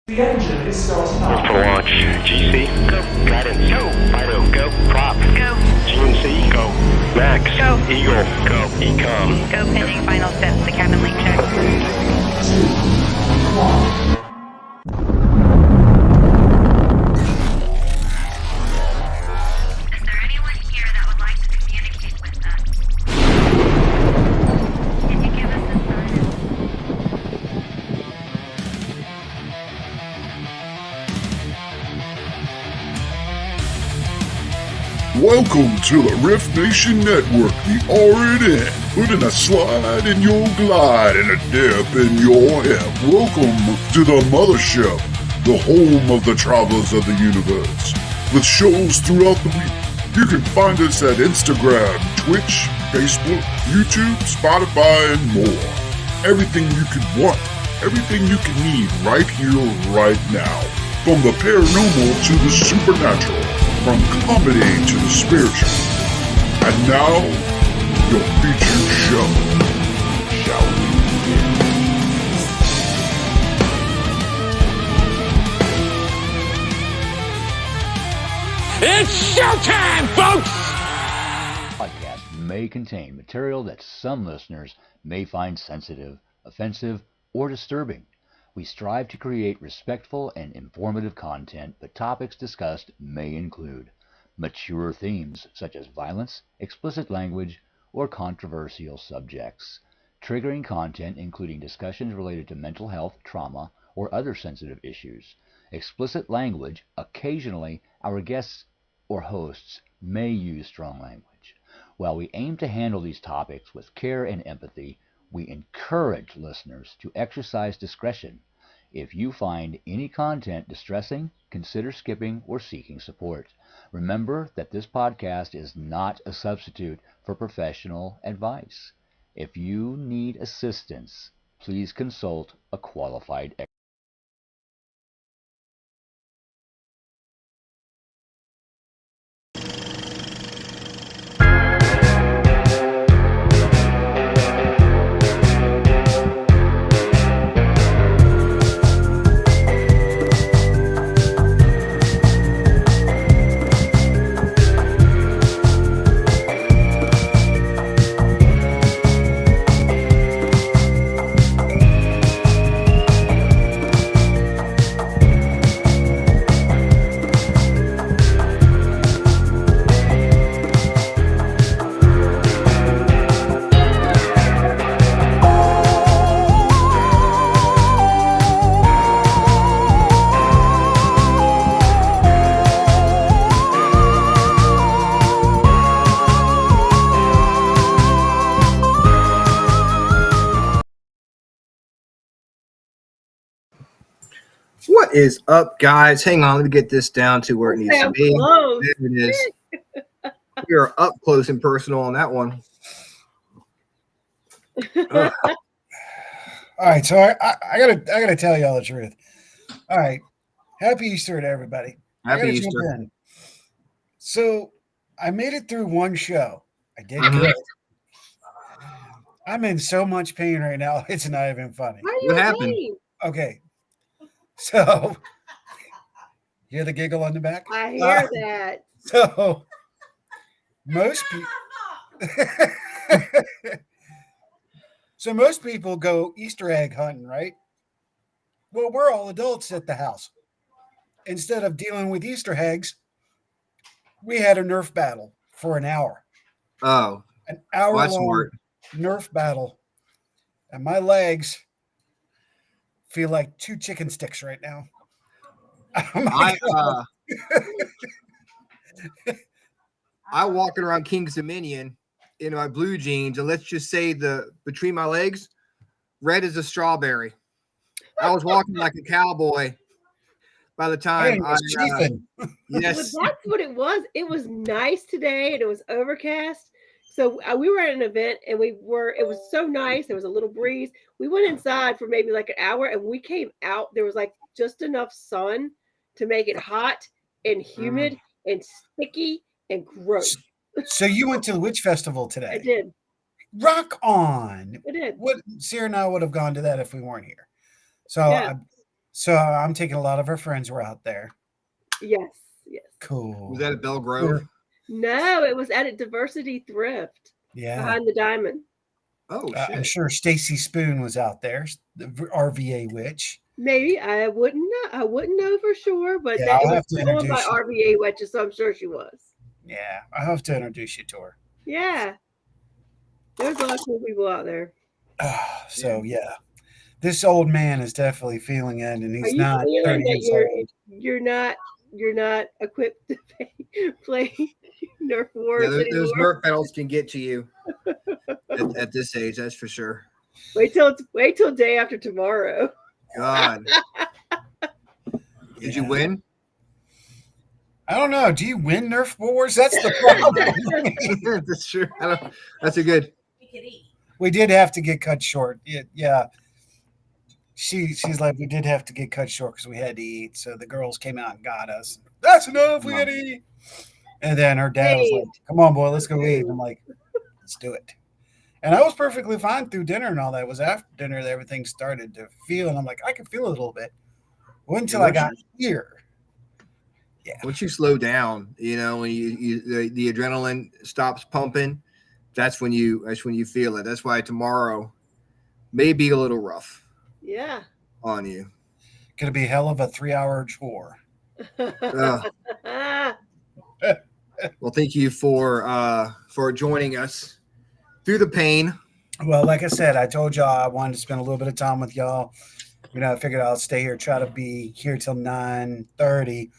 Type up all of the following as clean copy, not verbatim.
The engine is starting up. For launch. GC, go. Guidance, go. Fido, go. Prop, go. GNC, go. Max, go. Eagle, go. Ecom, go. Pending final steps to cabin link check. 3, 2, 1. Is there anyone here that would like to communicate with us? Can you give us a sign? Welcome to the Rift Nation Network, the RNN, putting a slide in your glide and a dip in your hip. Welcome to the mothership, the home of the travelers of the universe. With shows throughout the week, you can find us at Instagram, Twitch, Facebook, YouTube, Spotify, and more. Everything you could want, everything you can need right here, right now. From the paranormal to the supernatural. From comedy to the spiritual. And now, your featured show. Shall we begin? It's showtime, folks! Podcast may contain material that some listeners may find sensitive, offensive, or disturbing. We strive to create respectful and informative content, but topics discussed may include mature themes such as violence, explicit language, or controversial subjects, triggering content including discussions related to mental health, trauma, or other sensitive issues, explicit language. Occasionally, our guests or hosts may use strong language. While we aim to handle these topics with care and empathy, we encourage listeners to exercise discretion. If you find any content distressing, consider skipping or seeking support. Remember that this podcast is not a substitute for professional advice. If you need assistance, please consult a qualified expert. What is up, guys? Hang on, let me get this down to where it needs to be. Close. There it is. We are up close and personal on that one. All right, so I gotta tell y'all the truth. All right, happy Easter to everybody. Happy Easter. In. So I made it through one show. I did good. I'm in so much pain right now. It's not even funny. Why are you What happened? asleep? Okay, so hear the giggle on the back? I hear that. So most people, so most people go Easter egg hunting, right? Well, we're all adults at the house. Instead of dealing with Easter eggs, we had a Nerf battle for an hour. Oh, An hour well, that's long smart. Nerf battle, and my legs feel like 2 chicken sticks right now. Oh my God. I walking around King's Dominion in my blue jeans, and let's just say between my legs, red as a strawberry. I was walking like a cowboy by the time yes. But that's what it was. It was nice today, and it was overcast. So we were at an event, and it was so nice. There was a little breeze. We went inside for maybe like an hour, and when we came out, there was like just enough sun to make it hot and humid and sticky and gross. So you went to the witch festival today? I did. Rock on! I did. What Sarah and I would have gone to that if we weren't here. So, Yeah. I'm taking a lot of our friends were out there. Yes. Cool. Was that at Bell Grove? No, it was at a Diversity Thrift behind the Diamond. Oh, shit. I'm sure Stacy Spoon was out there, the RVA witch. Maybe I wouldn't know for sure, but Yeah, it I'll have was to owned by introduce you. RVA witches, so I'm sure she was. Yeah, I have to introduce you to her. Yeah, there's a lot of cool people out there. So yeah, this old man is definitely feeling it, and Are he's you not feeling 30 that years old. you're not equipped to play Nerf Wars Yeah, those anymore? Nerf battles can get to you at this age, that's for sure. Wait till day after tomorrow. God. Did you win? I don't know. Do you win Nerf Wars? That's the problem. That's true. That's a good. We did have to get cut short. Yeah. She's like, we did have to get cut short because we had to eat. So the girls came out and got us. That's enough. We got to eat. And then her dad was like, come on, boy, let's go eat. And I'm like, let's do it. And I was perfectly fine through dinner and all that. It was after dinner that everything started to feel. And I'm like, I can feel it a little bit. Wait until I got here. Yeah. Once you slow down, when the adrenaline stops pumping, that's when you feel it. That's why tomorrow may be a little rough. Yeah. On you. Gonna be a hell of a 3-hour chore. Well, thank you for joining us through the pain. Well, like I said, I told y'all I wanted to spend a little bit of time with y'all. I figured I'll stay here, try to be here till 9:30.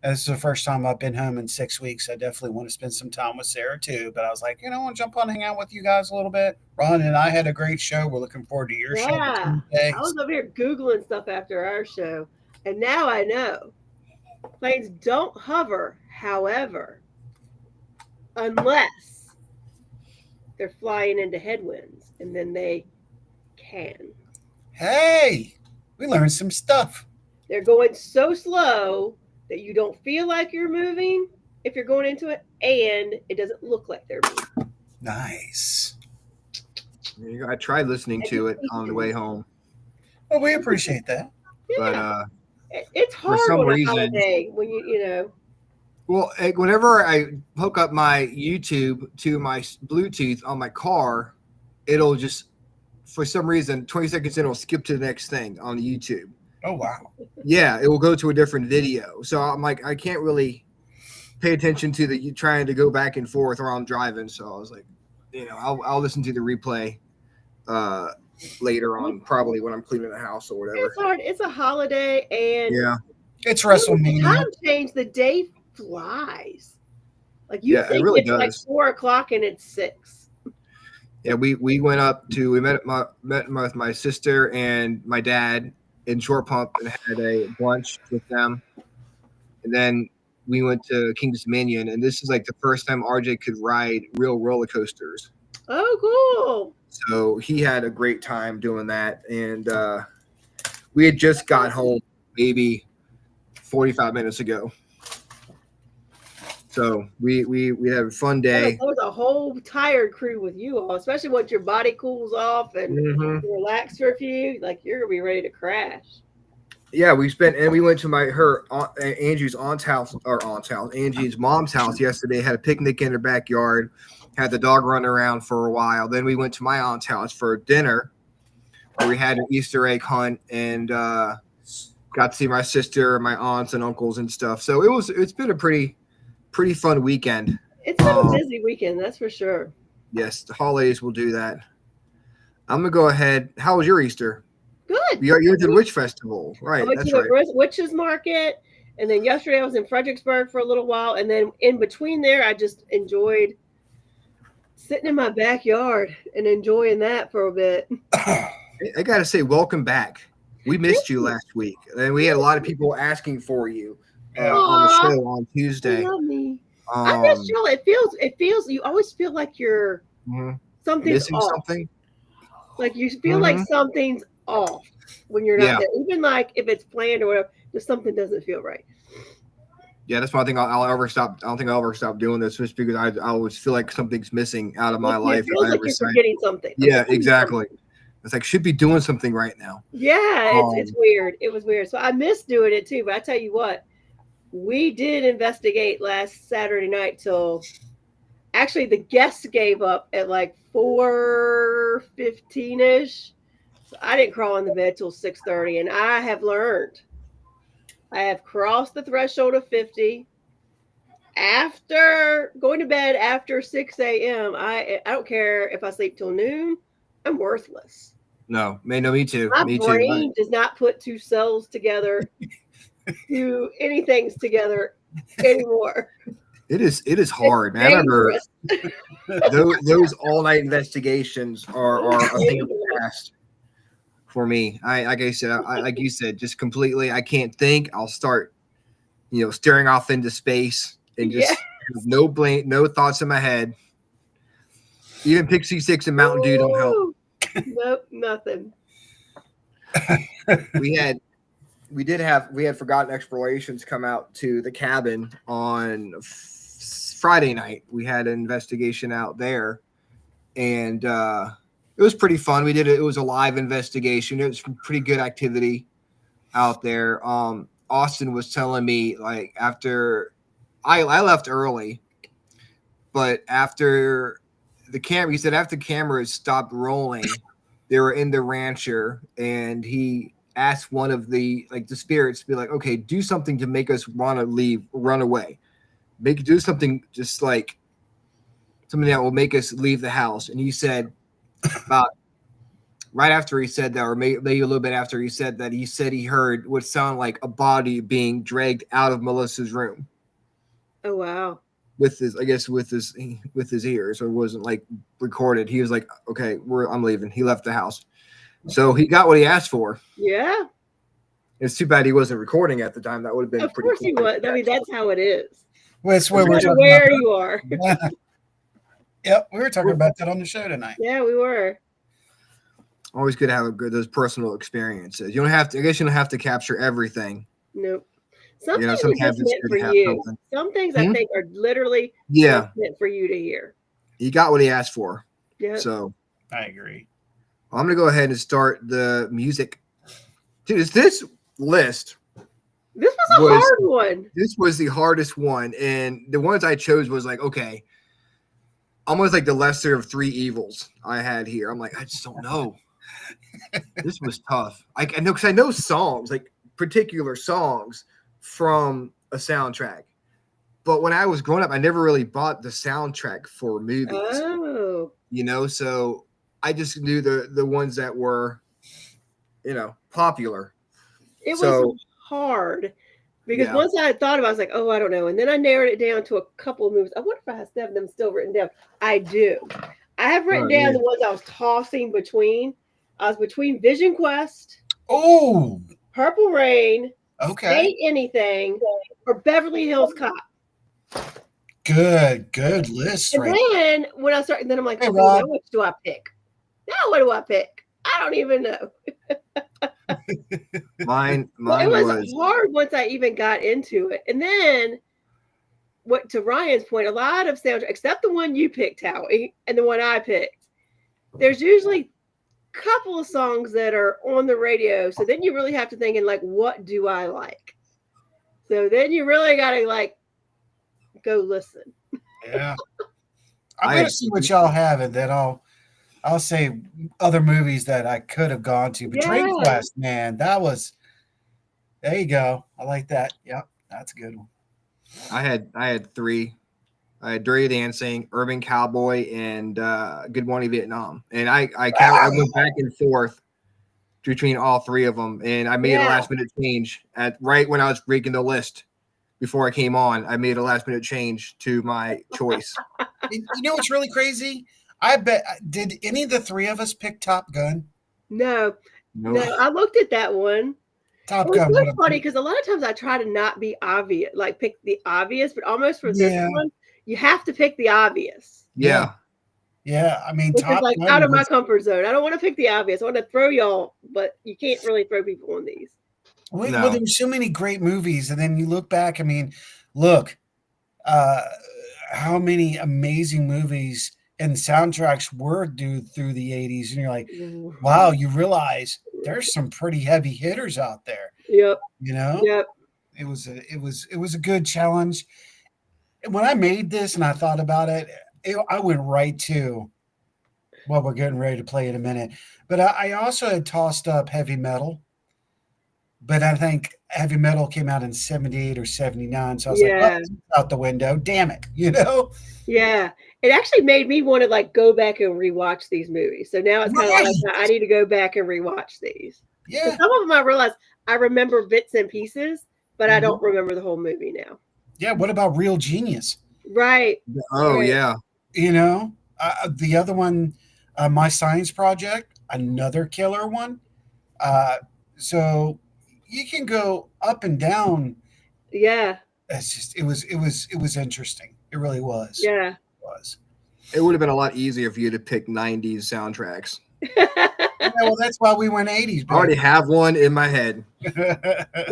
This is the first time I've been home in 6 weeks. I definitely want to spend some time with Sarah too. But I was like, I want to jump on and hang out with you guys a little bit. Ron and I had a great show. We're looking forward to your show Yeah. Tuesday. I was over here Googling stuff after our show. And now I know. Planes don't hover, however, unless they're flying into headwinds. And then they can. Hey, we learned some stuff. They're going so slow that you don't feel like you're moving if you're going into it, and it doesn't look like they're moving. Nice. There you go. I tried listening to it on the way home, Well, we appreciate that. but It's hard some on a reason- holiday when you know. well, whenever I hook up my YouTube to my Bluetooth on my car, it'll just, for some reason, 20 seconds in, it'll skip to the next thing on YouTube. Oh, wow. Yeah, it will go to a different video. So I'm like, I can't really pay attention to the trying to go back and forth while I'm driving. So I was like, I'll listen to the replay later on, probably when I'm cleaning the house or whatever. It's hard. It's a holiday, and Yeah, It's the WrestleMania. time change. The day flies. Like you Yeah, it think really it's like does. 4 o'clock and it's 6. yeah. We met with my sister and my dad in Short Pump and had a brunch with them, and then we went to King's Dominion, and this is like the first time RJ could ride real roller coasters. Oh, cool. So he had a great time doing that, and we had just got home maybe 45 minutes ago. So we had a fun day. There was a whole tired crew with you all, especially once your body cools off and Mhm. you relax for a few. Like you're gonna be ready to crash. Yeah, we went to Angie's mom's house yesterday. Had a picnic in her backyard. Had the dog run around for a while. Then we went to my aunt's house for dinner, where we had an Easter egg hunt and got to see my sister, my aunts and uncles and stuff. So it's been a pretty fun weekend. It's been a busy weekend, that's for sure. Yes, the holidays will do that. I'm gonna go ahead. How was your Easter? Good. You went to the Witch Festival, right? I went That's to right. the Witches Market, and then yesterday I was in Fredericksburg for a little while, and then in between there, I just enjoyed sitting in my backyard and enjoying that for a bit. I gotta say, welcome back. We missed you last week, and we had a lot of people asking for you on the Aw. show on Tuesday. Love me. I miss y'all. It feels. You always feel like you're Mhm. something's Missing off. something. Like you feel like something's off when you're not Yeah. there. Even like if it's planned or whatever, just something doesn't feel right. Yeah, that's why I think I'll ever stop. I don't think I'll ever stop doing this, just because I always feel like something's missing out of my It life. feels if I like ever you're say- forgetting something. Yeah, exactly. It's like should be doing something right now. Yeah, it's weird. It was weird. So I missed doing it too. But I tell you what, we did investigate last Saturday night till actually the guests gave up at like 4:15ish. So I didn't crawl in the bed till 6:30, and I have learned. I have crossed the threshold of 50. After going to bed after 6 a.m., I don't care if I sleep till noon. I'm worthless. No, man, no, me too. My Me too. brain does not put two cells together, do anything together anymore. It is hard, man. I remember those all night investigations are a thing of the past for me. Like I said, like you said, just completely. I can't think. I'll start, staring off into space and just have no thoughts in my head. Even Pixie Six and Mountain Dew don't help. Nope, nothing. We had Forgotten Explorations come out to the cabin on Friday night. We had an investigation out there, and it was pretty fun. We did it. It was a live investigation. It was pretty good activity out there. Austin was telling me like after I left early, but after the camera, he said after the cameras stopped rolling, they were in the rancher, and he asked one of the spirits to be like, okay, do something to make us want to leave, run away. Do something just like something that will make us leave the house. And he said about right after he said that, or maybe a little bit after he said that, he said he heard what sounded like a body being dragged out of Melissa's room Oh wow. with his, I guess, with his ears. So it wasn't like recorded. He was like, okay, I'm leaving. He left the house. So he got what he asked for. Yeah. It's too bad he wasn't recording at the time. That would have been Of pretty course cool. he was. I mean, that's how it is. Well, it's where No we're matter talking where about. you are. Yep, we were talking about that on the show tonight. Yeah, we were. Always good to have those personal experiences. You don't have to. I guess you don't have to capture everything. Nope. Some You know, things are sometimes just it's meant good for to have you. something. Some things I think are literally Yeah, just meant for you to hear. he got what he asked for. Yeah. So I agree. I'm gonna go ahead and start the music. Dude, this list This was a hard one. This was the hardest one, and the ones I chose was like, okay, almost like the lesser of three evils I had here. I'm like, I just don't know. This was tough. I know, because I know songs, like particular songs from a soundtrack, but when I was growing up, I never really bought the soundtrack for movies. Oh. You know, so I just knew the ones that were, you know, popular. It So- was hard because Yeah. once I had thought about it, I was like, oh, I don't know. And then I narrowed it down to a couple of movies. I wonder if I have them still written down. I do. I have written down yeah. the ones I was tossing between. I was between Vision Quest, Oh, Purple Rain, okay. Say Anything, or Beverly Hills Cop. Good list, And right? then when I started, then I'm like, Hey, okay, Rob. now which do I pick? Now what do I pick? I don't even know. Mine Well, it was was hard once I even got into it. And then, what to Ryan's point, a lot of soundtrack, except the one you picked, Howie, and the one I picked, there's usually a couple of songs that are on the radio. So then you really have to think in like, what do I like? So then you really got to like go listen. Yeah. I'm I gonna had- see what y'all have, and then I'll say other movies that I could have gone to. But Dream Yeah. Quest, man, that was. There you go. I like that. Yep, that's a good one. I had three. I had Dirty Dancing, Urban Cowboy, and Good Morning Vietnam. And I went back and forth between all three of them, and I made a Yeah. last minute change at right when I was breaking the list. Before I came on, I made a last minute change to my choice. You know what's really crazy? I bet. Did any of the three of us pick Top Gun? No, No, no, I looked at that one. Top It was Gun. so would have- funny because a lot of times I try to not be obvious, like pick the obvious, but almost for this Yeah. one, you have to pick the obvious. yeah, Yeah, I mean, Which is Top like Gun out of my was- comfort zone. I don't want to pick the obvious. I want to throw y'all, but you can't really throw people on these. Well, No. well, there were so many great movies, and then you look back. I mean, look, how many amazing movies and soundtracks were due through the '80s, and you're like, wow, you realize there's some pretty heavy hitters out there. Yep. You know, Yep. it was a good challenge. And when I made this and I thought about it, I went right to what we're getting ready to play in a minute. But I also had tossed up heavy metal. But I think heavy metal came out in 78 or 79. So I was like, Yeah. well, it's out the window. Damn it. You know? Yeah. It actually made me want to like go back and rewatch these movies. So now it's kind of Right. like I need to go back and rewatch these. Yeah. Some of them I realize I remember bits and pieces, but I Mm-hmm. don't remember the whole movie now. Yeah. What about Real Genius? Right. oh Right. yeah, You know, the other one, My Science Project, another killer one. So you can go up and down. Yeah. It's just it was interesting. It really was. Yeah. It was. it would have been a lot easier for you to pick '90s soundtracks. Yeah, well, that's why we went 80s. I already have one in my head.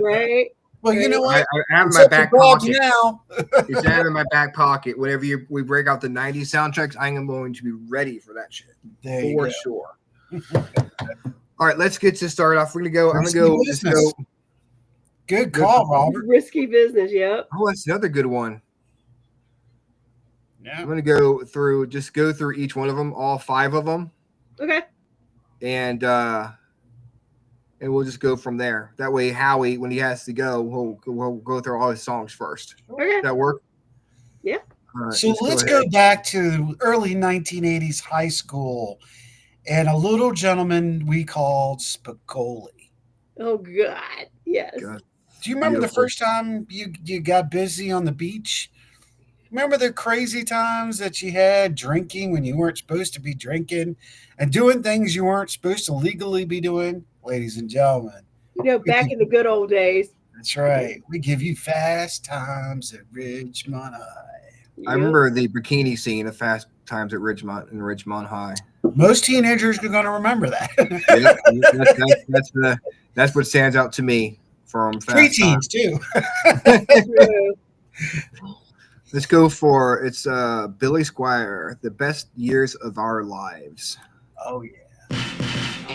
Right. Well, you know I what? have in It's my up to back Bob's pocket. now. It's down in my back pocket. Whenever we break out the '90s soundtracks, I am going to be ready for that shit There you for go. sure. All right, let's get to start off. We're gonna go. I'm Risky gonna go. Let's business. go. Good call, Robert. Risky business. Yep. Oh, that's another good one. Yeah. I'm gonna go through each one of them, all 5 of them, Okay. and we'll just go from there. That way, Howie, when he has to go, we'll go through all his songs first. Okay. Does that work? Yeah. All right, So let's go ahead. back to early 1980s high school. and a little gentleman we called Spicoli. Oh God, yes. God. Do you remember the Beautiful. first time you got busy on the beach? Remember the crazy times that you had drinking when you weren't supposed to be drinking and doing things you weren't supposed to legally be doing? Ladies and gentlemen, You know, back in the good old days. that's right. We give you fast times at Ridgemont High. I remember the bikini scene of Fast Times at Ridgemont High. Most teenagers are going to remember that. That's what stands out to me from Fast Preteens Times. too. True. Let's go for it's Billy Squier, The Best Years of Our Lives. Oh yeah.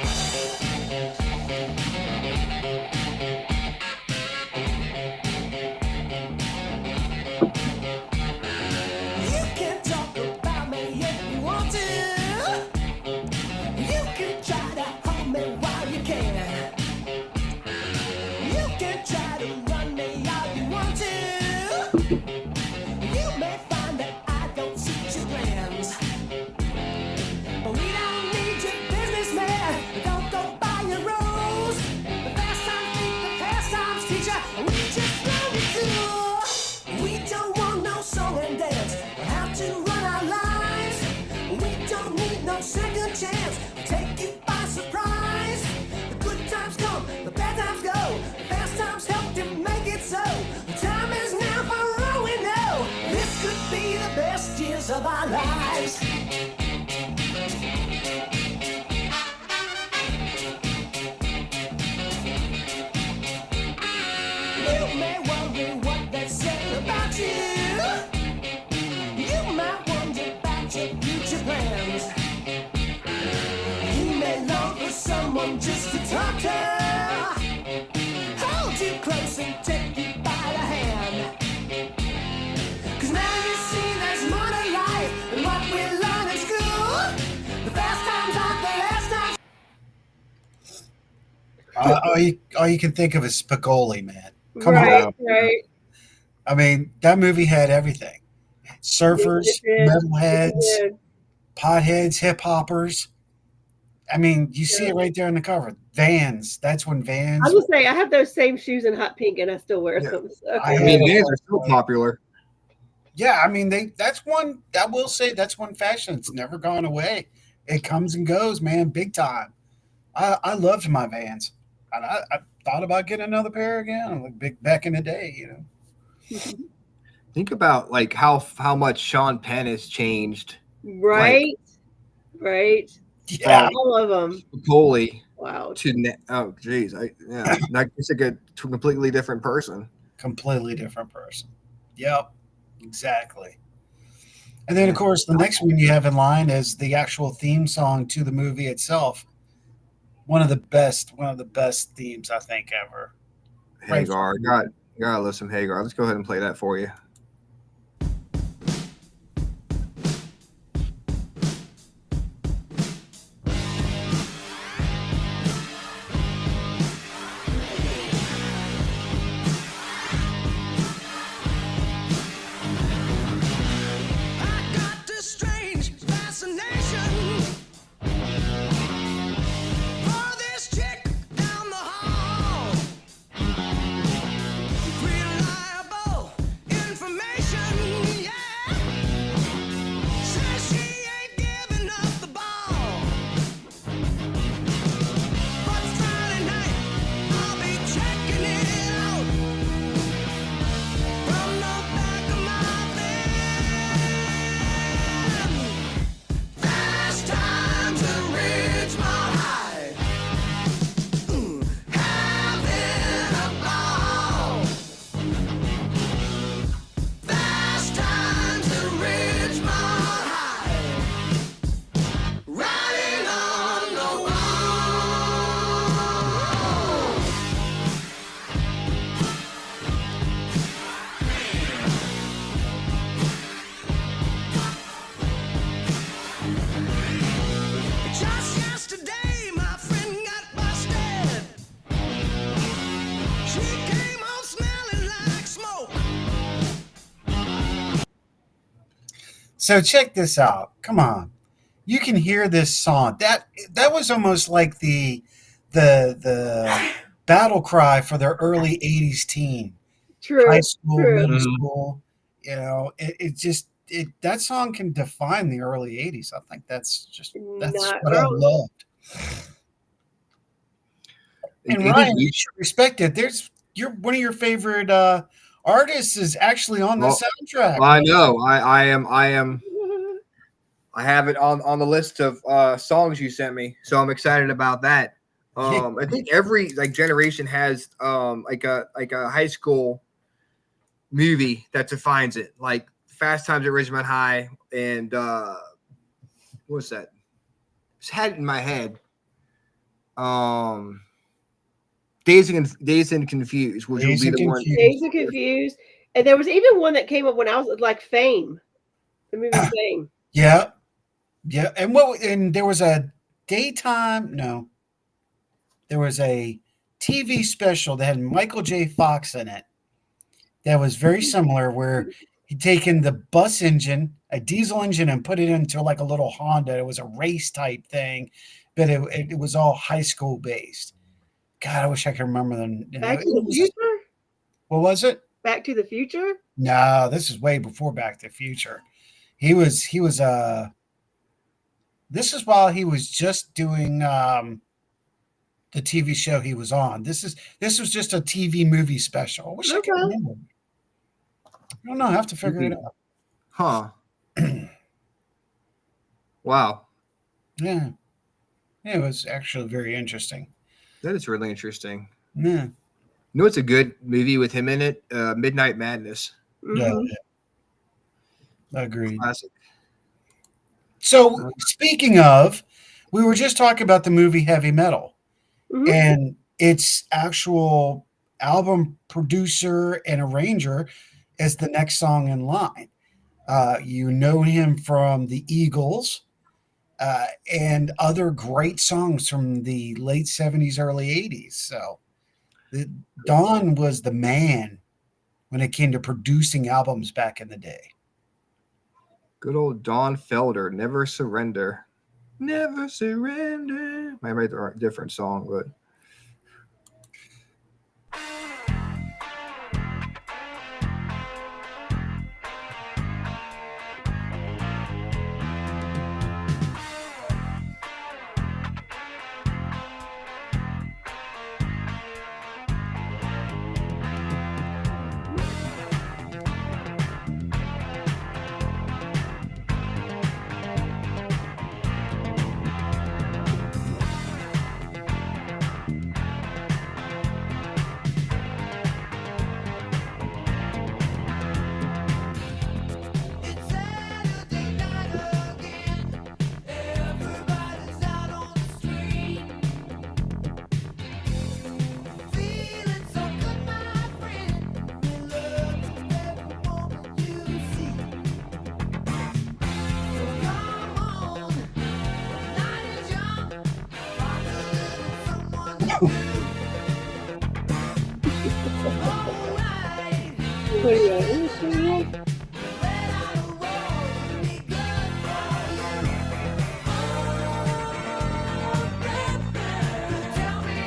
You can talk about me if you want to. You can try to hold me while you can. You can try to run me all you want to. You may find that I don't suit your plans. But we don't need your business, man. Don't go by your rules. The fast times beat the past times, teacher. We just know it too. We don't want no song and dance, but how to run our lives. We don't need no second chance. We'll take you by surprise. The good times come, the bad times go. The fast times help to make it so. The time is now for all we know. This could be the best years of our lives. You may wonder what they say about you. You might wonder about your future plans. You may long for someone just to talk to. Hold you close and take you by the hand. 'Cause now you see there's more to life than what we learn in school. The fast times are the last times. All you can think of is Spicoli, man. Come right, on. right. I mean, that movie had everything. Surfers, It did. metalheads, It did. potheads, hip hoppers. I mean, you see it right there on the cover. Vans. That's when Vans. I will say I have those same shoes in hot pink, and I still wear them. So. I I mean, Vans are so popular. Yeah, I mean, that's one. I will say that's one fashion. It's never gone away. It comes and goes, man, big time. I loved my Vans. And I thought about getting another pair again, like big back in the day, you know. Think about like how much Sean Penn has changed. Right, right. Yeah. All of them. Spicoli Wow. oh geez, like it's like a completely different person. Completely different person. Yep, exactly. And then, of course, the next one you have in line is the actual theme song to the movie itself. One of the best themes I think ever. Hagar, gotta love some Hagar. Let's go ahead and play that for you. I got this strange fascination for this chick down the hall. Reliable information, yeah. Says she ain't giving up the ball. But Friday night, I'll be checking it out from the back of my van. Fast times at Ridgemont High. Having a ball. Fast times at Ridgemont High. Riding on the wall. Just yesterday, my friend got busted. She came home smelling like smoke. So check this out. Come on. you can hear this song. That was almost like the battle cry for their early '80s teen, True. high school, True. middle Mhm. school. You know, it just that song can define the early '80s. I think that's Not what I wrong. loved. And It is Ryan, you each- should respect it. There's one of your favorite artists is actually on the Well, soundtrack. I know. I am. I have it on the list of songs you sent me, so I'm excited about that. I think every generation has like a high school movie that defines it, like Fast Times at Ridgemont High and what's that? Just had it in my head. Dazed and Confused, which Dazed will and be the one. Confused. Dazed and Confused. And there was even one that came up when I was like Fame. The movie Fame. Yeah. Yeah. And there was a there was a TV special that had Michael J. Fox in it that was very similar, where he'd taken the bus engine, a diesel engine, and put it into like a little Honda. It was a race type thing, but it was all high school based. God, I wish I could remember them. Back to the Future? What was it? Back to the Future? No, this is way before Back to the Future. This is while he was just doing the TV show he was on. This was just a TV movie special. I wish I could remember. I don't know. I have to figure it out. Huh. Wow. Yeah. It was actually very interesting. That is really interesting. Yeah. You know what's a good movie with him in it? Midnight Madness. Yeah. Mhm. Agreed. Classic. So speaking of, we were just talking about the movie Heavy Metal, Mhm. and its actual album producer and arranger is the next song in line. You know him from the Eagles and other great songs from the late 70s, early 80s. So Don was the man when it came to producing albums back in the day. Good old Don Felder, Never Surrender. Never Surrender. I write a different song, but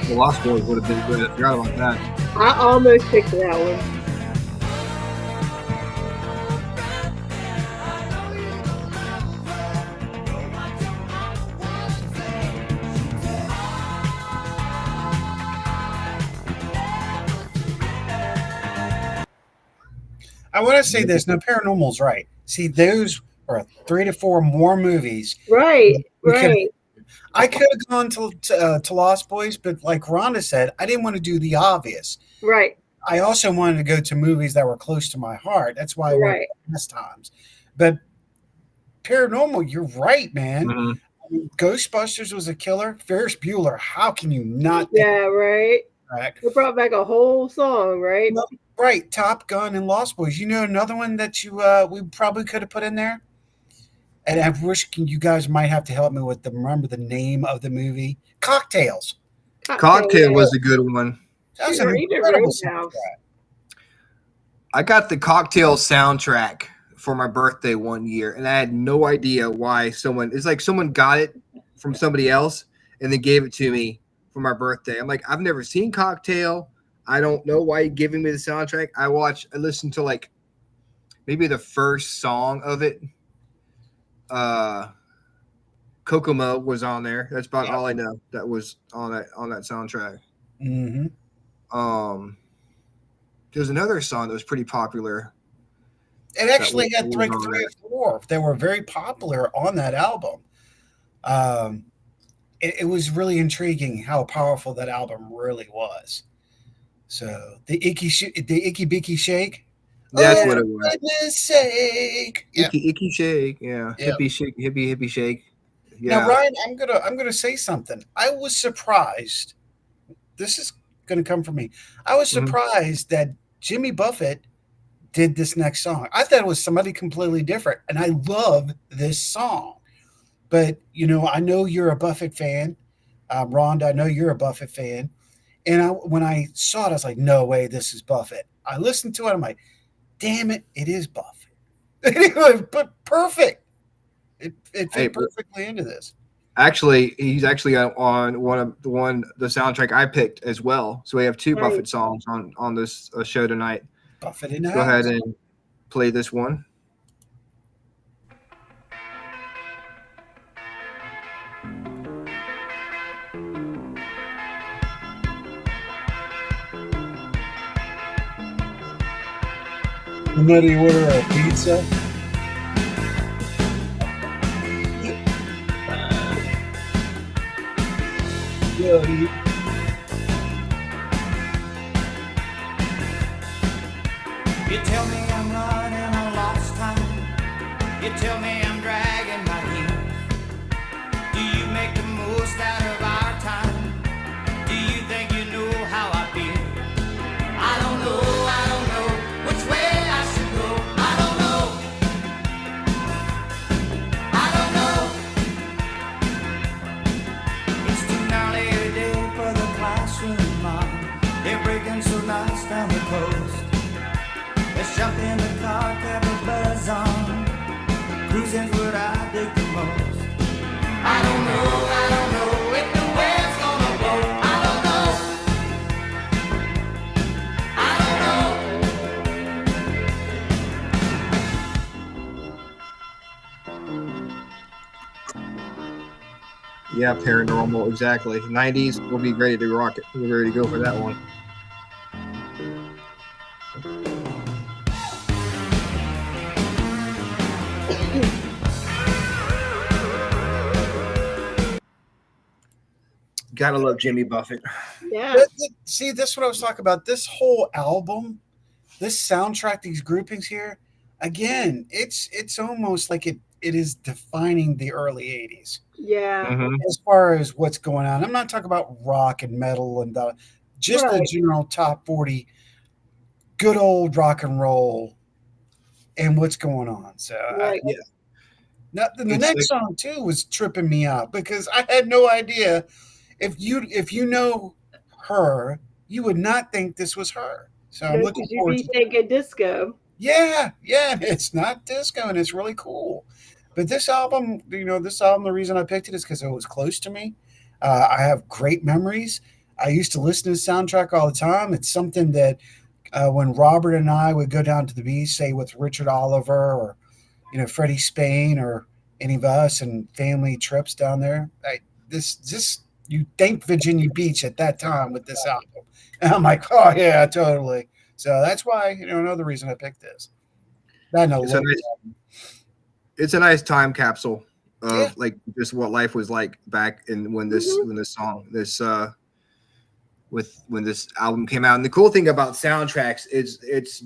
the Lost Boys would have been good. I forgot about that. I almost picked that one. I want to say this. Now, Paranormal's right. See, those are 3 to 4 more movies. Right, right. I could have gone to Lost Boys, but like Rhonda said, I didn't want to do the obvious. Right. I also wanted to go to movies that were close to my heart. That's why I went last times. But Paranormal, you're right, man. Mhm. I mean, Ghostbusters was a killer. Ferris Bueller, how can you not? Yeah, right. Back? They brought back a whole song, right? Right, Top Gun and Lost Boys. You know another one that we probably could have put in there? And I wish you guys might have to help me with remember the name of the movie. Cocktails. Cocktail was a good one. That was Or an even incredible Roadhouse. soundtrack. I got the Cocktail soundtrack for my birthday one year, and I had no idea why someone. It's like someone got it from somebody else and then gave it to me for my birthday. I'm like, I've never seen Cocktail. I don't know why you're giving me the soundtrack. I listened to like maybe the first song of it. Kokomo was on there. That's about all I know that was on that soundtrack. Mm-hmm. There's another song that was pretty popular. It actually had like 3 or 4 that were very popular on that album. It was really intriguing how powerful that album really was. So the Icky Bicky Shake. That's what it was. For goodness sake. Icky Shake. Yeah. Hippie Shake. Hippie Shake. Yeah. Now, Ryan, I'm gonna say something. I was surprised. This is gonna come from me. I was surprised that Jimmy Buffett did this next song. I thought it was somebody completely different, and I love this song. But I know you're a Buffett fan, Rhonda. I know you're a Buffett fan, and when I saw it, I was like, "No way, this is Buffett." I listened to it. I'm like, "Damn it, it is Buffett." But perfect. It fit perfectly into this. Actually, he's actually on the soundtrack I picked as well. So we have 2 Buffett songs on this show tonight. Buffett in the Go ahead and play this one. Somebody order a pizza. You tell me I'm running a lost time. You tell me I'm dragging my heels. Do you make the most out of our time? Do you think you know how I feel? I don't know which way I should go. I don't know. It's too gnarly every day for the classroom, Mom. They're breaking so nice down the coast. Let's jump in the car, have a buzz on. Cruising's what I dig the most. I don't know if the wind's gonna blow. I don't know. Yeah, Paranormal, exactly. 90s, we'll be ready to rock it. We're ready to go for that one. Gotta love Jimmy Buffett. Yeah. See, this is what I was talking about. This whole album, this soundtrack, these groupings here, again, it's almost like it is defining the early 80s. Yeah. As far as what's going on. I'm not talking about rock and metal and just the general top 40 good old rock and roll and what's going on. So yeah. Now, the next song too was tripping me out because I had no idea. If you know her, you would not think this was her. So I'm looking forward to it. Thinking disco. Yeah, it's not disco and it's really cool. But this album, the reason I picked it is because it was close to me. I have great memories. I used to listen to the soundtrack all the time. It's something that when Robert and I would go down to the beach, say with Richard Oliver or Freddie Spain or any of us and family trips down there, you think Virginia Beach at that time with this album. And I'm like, oh yeah, totally. So that's why, another reason I picked this. It's a nice time capsule of like just what life was like back in when this album came out. And the cool thing about soundtracks is it's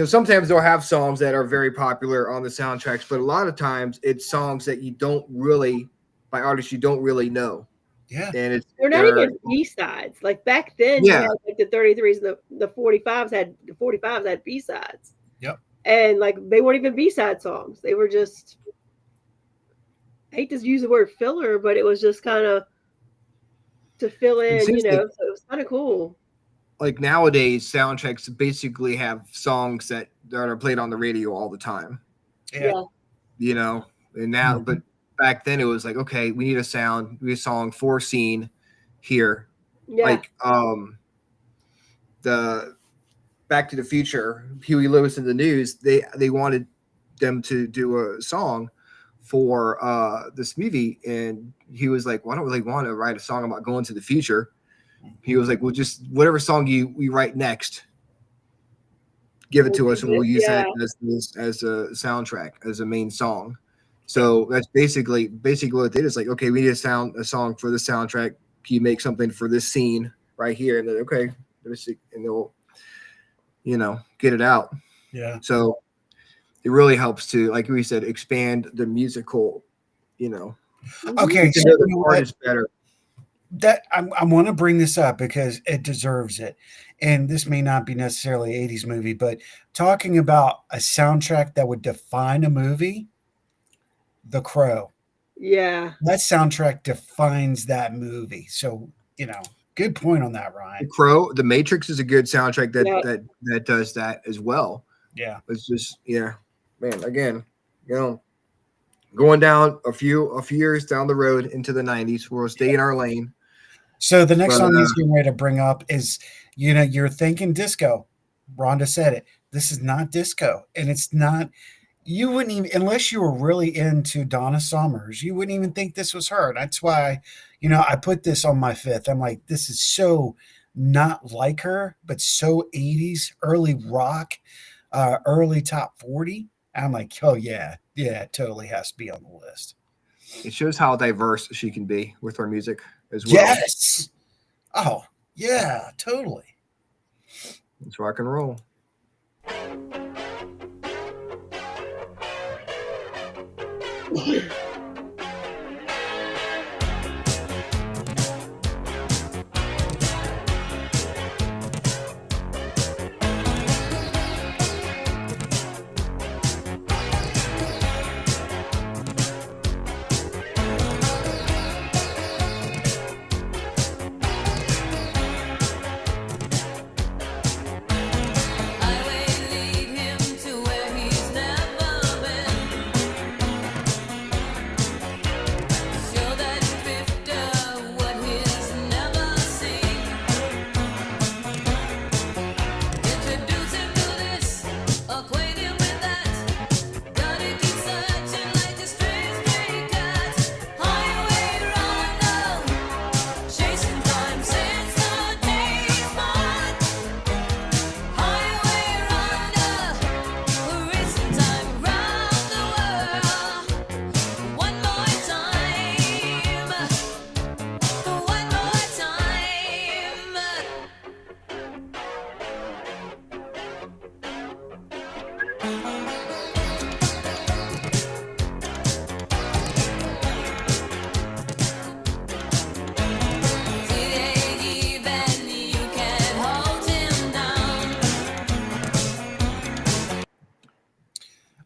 sometimes they'll have songs that are very popular on the soundtracks, but a lot of times it's songs that by artists you don't really know. Yeah. And they're not even B-sides. Like back then, you had like the 33s and the 45s had B-sides. Yep. And like they weren't even B-side songs. They were just, I hate to use the word filler, but it was just kind of to fill in, so it was kind of cool. like nowadays, soundtracks basically have songs that are played on the radio all the time. Yeah. You know, and now, but back then it was like, okay, we need a sound, we need a song for a scene here. Yeah. Like the Back to the Future, Huey Lewis in the News, they wanted them to do a song for this movie, and he was like, well, I don't really want to write a song about going to the future. He was like, well, just whatever song we write next, give it to us, and we'll use that as a soundtrack, as a main song. So that's basically what they did. Is like, okay, we need a song for the soundtrack. Can you make something for this scene right here? And then okay, and they'll, you know, get it out. Yeah. So it really helps to, like we said, expand the musical, you know. Okay, so so the artist better. That I want to bring this up because it deserves it. And this may not be necessarily 80s movie, but talking about a soundtrack that would define a movie, The Crow. Yeah. That soundtrack defines that movie. So, you know, good point on that, Ryan. The Crow, The Matrix is a good soundtrack that does that as well. Yeah. It's just, yeah, man, again, you know, going down a few years down the road into the 90s, we'll stay in our lane. So the next song he's getting ready to bring up is, you know, you're thinking disco. Rhonda said it. This is not disco. And it's not, you wouldn't even, unless you were really into Donna Summers, you wouldn't even think this was her. That's why, you know, I put this on my fifth. I'm like, this is so not like her, but so 80s, early rock, early top 40. I'm like, oh yeah, it totally has to be on the list. It shows how diverse she can be with her music as well. Yes. Oh, yeah, totally. It's rock and roll.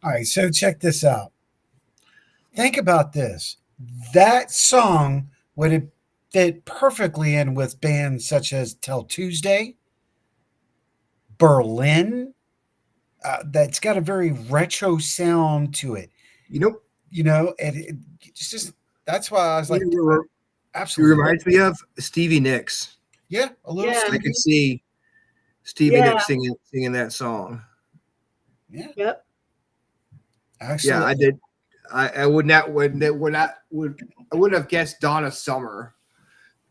All right, so check this out. Think about this. That song would have fit perfectly in with bands such as Till Tuesday, Berlin. That's got a very retro sound to it. You know, and it's just, that's why I was like, absolutely. It reminds me of Stevie Nicks. Yeah, a little. Yeah. I could see Stevie Nicks singing that song. Yeah. Yep. Actually, yeah, I did. I wouldn't have guessed Donna Summer,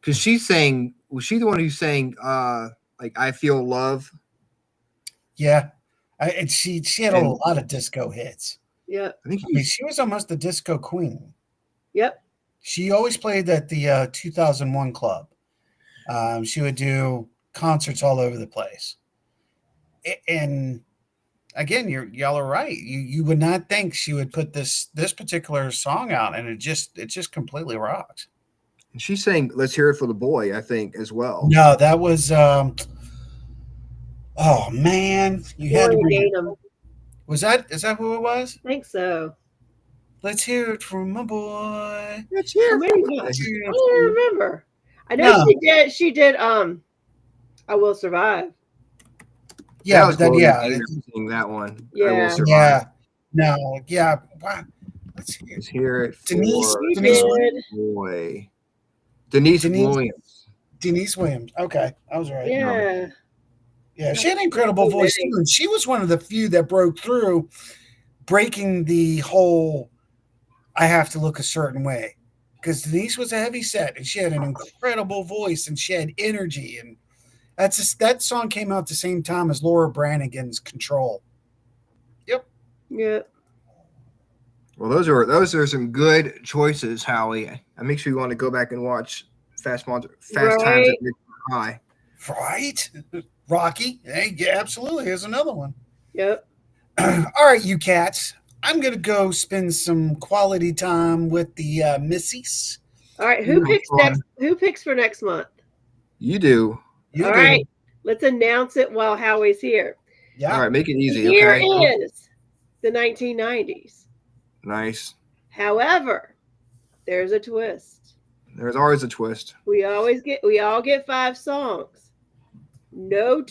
because she sang. Was she the one who sang like "I Feel Love"? Yeah, and she had a lot of disco hits. Yep. I think she was almost the disco queen. Yep. She always played at the 2001 Club. She would do concerts all over the place, and again, y'all are right. You would not think she would put this particular song out, and it just completely rocks. And she sang "Let's Hear It for the Boy," I think, as well. No, that was oh man, you had to bring. Is that who it was? I think so. Let's hear it from my boy. I don't remember. I know she did I Will Survive. Yeah, That but was then cool. yeah, Sing that one. I Yeah. will survive. yeah, no, yeah. Wow. Let's hear Let's hear it for Denise. We Denise. did. boy. Denise Williams. Denise Williams. Okay, I was right. Yeah. Yeah, she had an incredible voice too, and she was one of the few that broke through, breaking the whole "I have to look a certain way," because Denise was a heavy set, and she had an incredible voice, and she had energy, and that song came out the same time as Laura Branigan's "Control." Yep. Yeah. Well, those are some good choices, Howie. I make sure you want to go back and watch Fast Times at Ridgemont High. Right, Rocky. Hey, yeah, absolutely. Here's another one. Yep. All right, you cats. I'm gonna go spend some quality time with the missies. All right. Who picks next? Who picks for next month? You do. All right. Let's announce it while Howie's here. Yeah. All right, make it easy. Here Okay. is the 1990s. Nice. However, there's a twist. There's always a twist. We all get 5 songs. No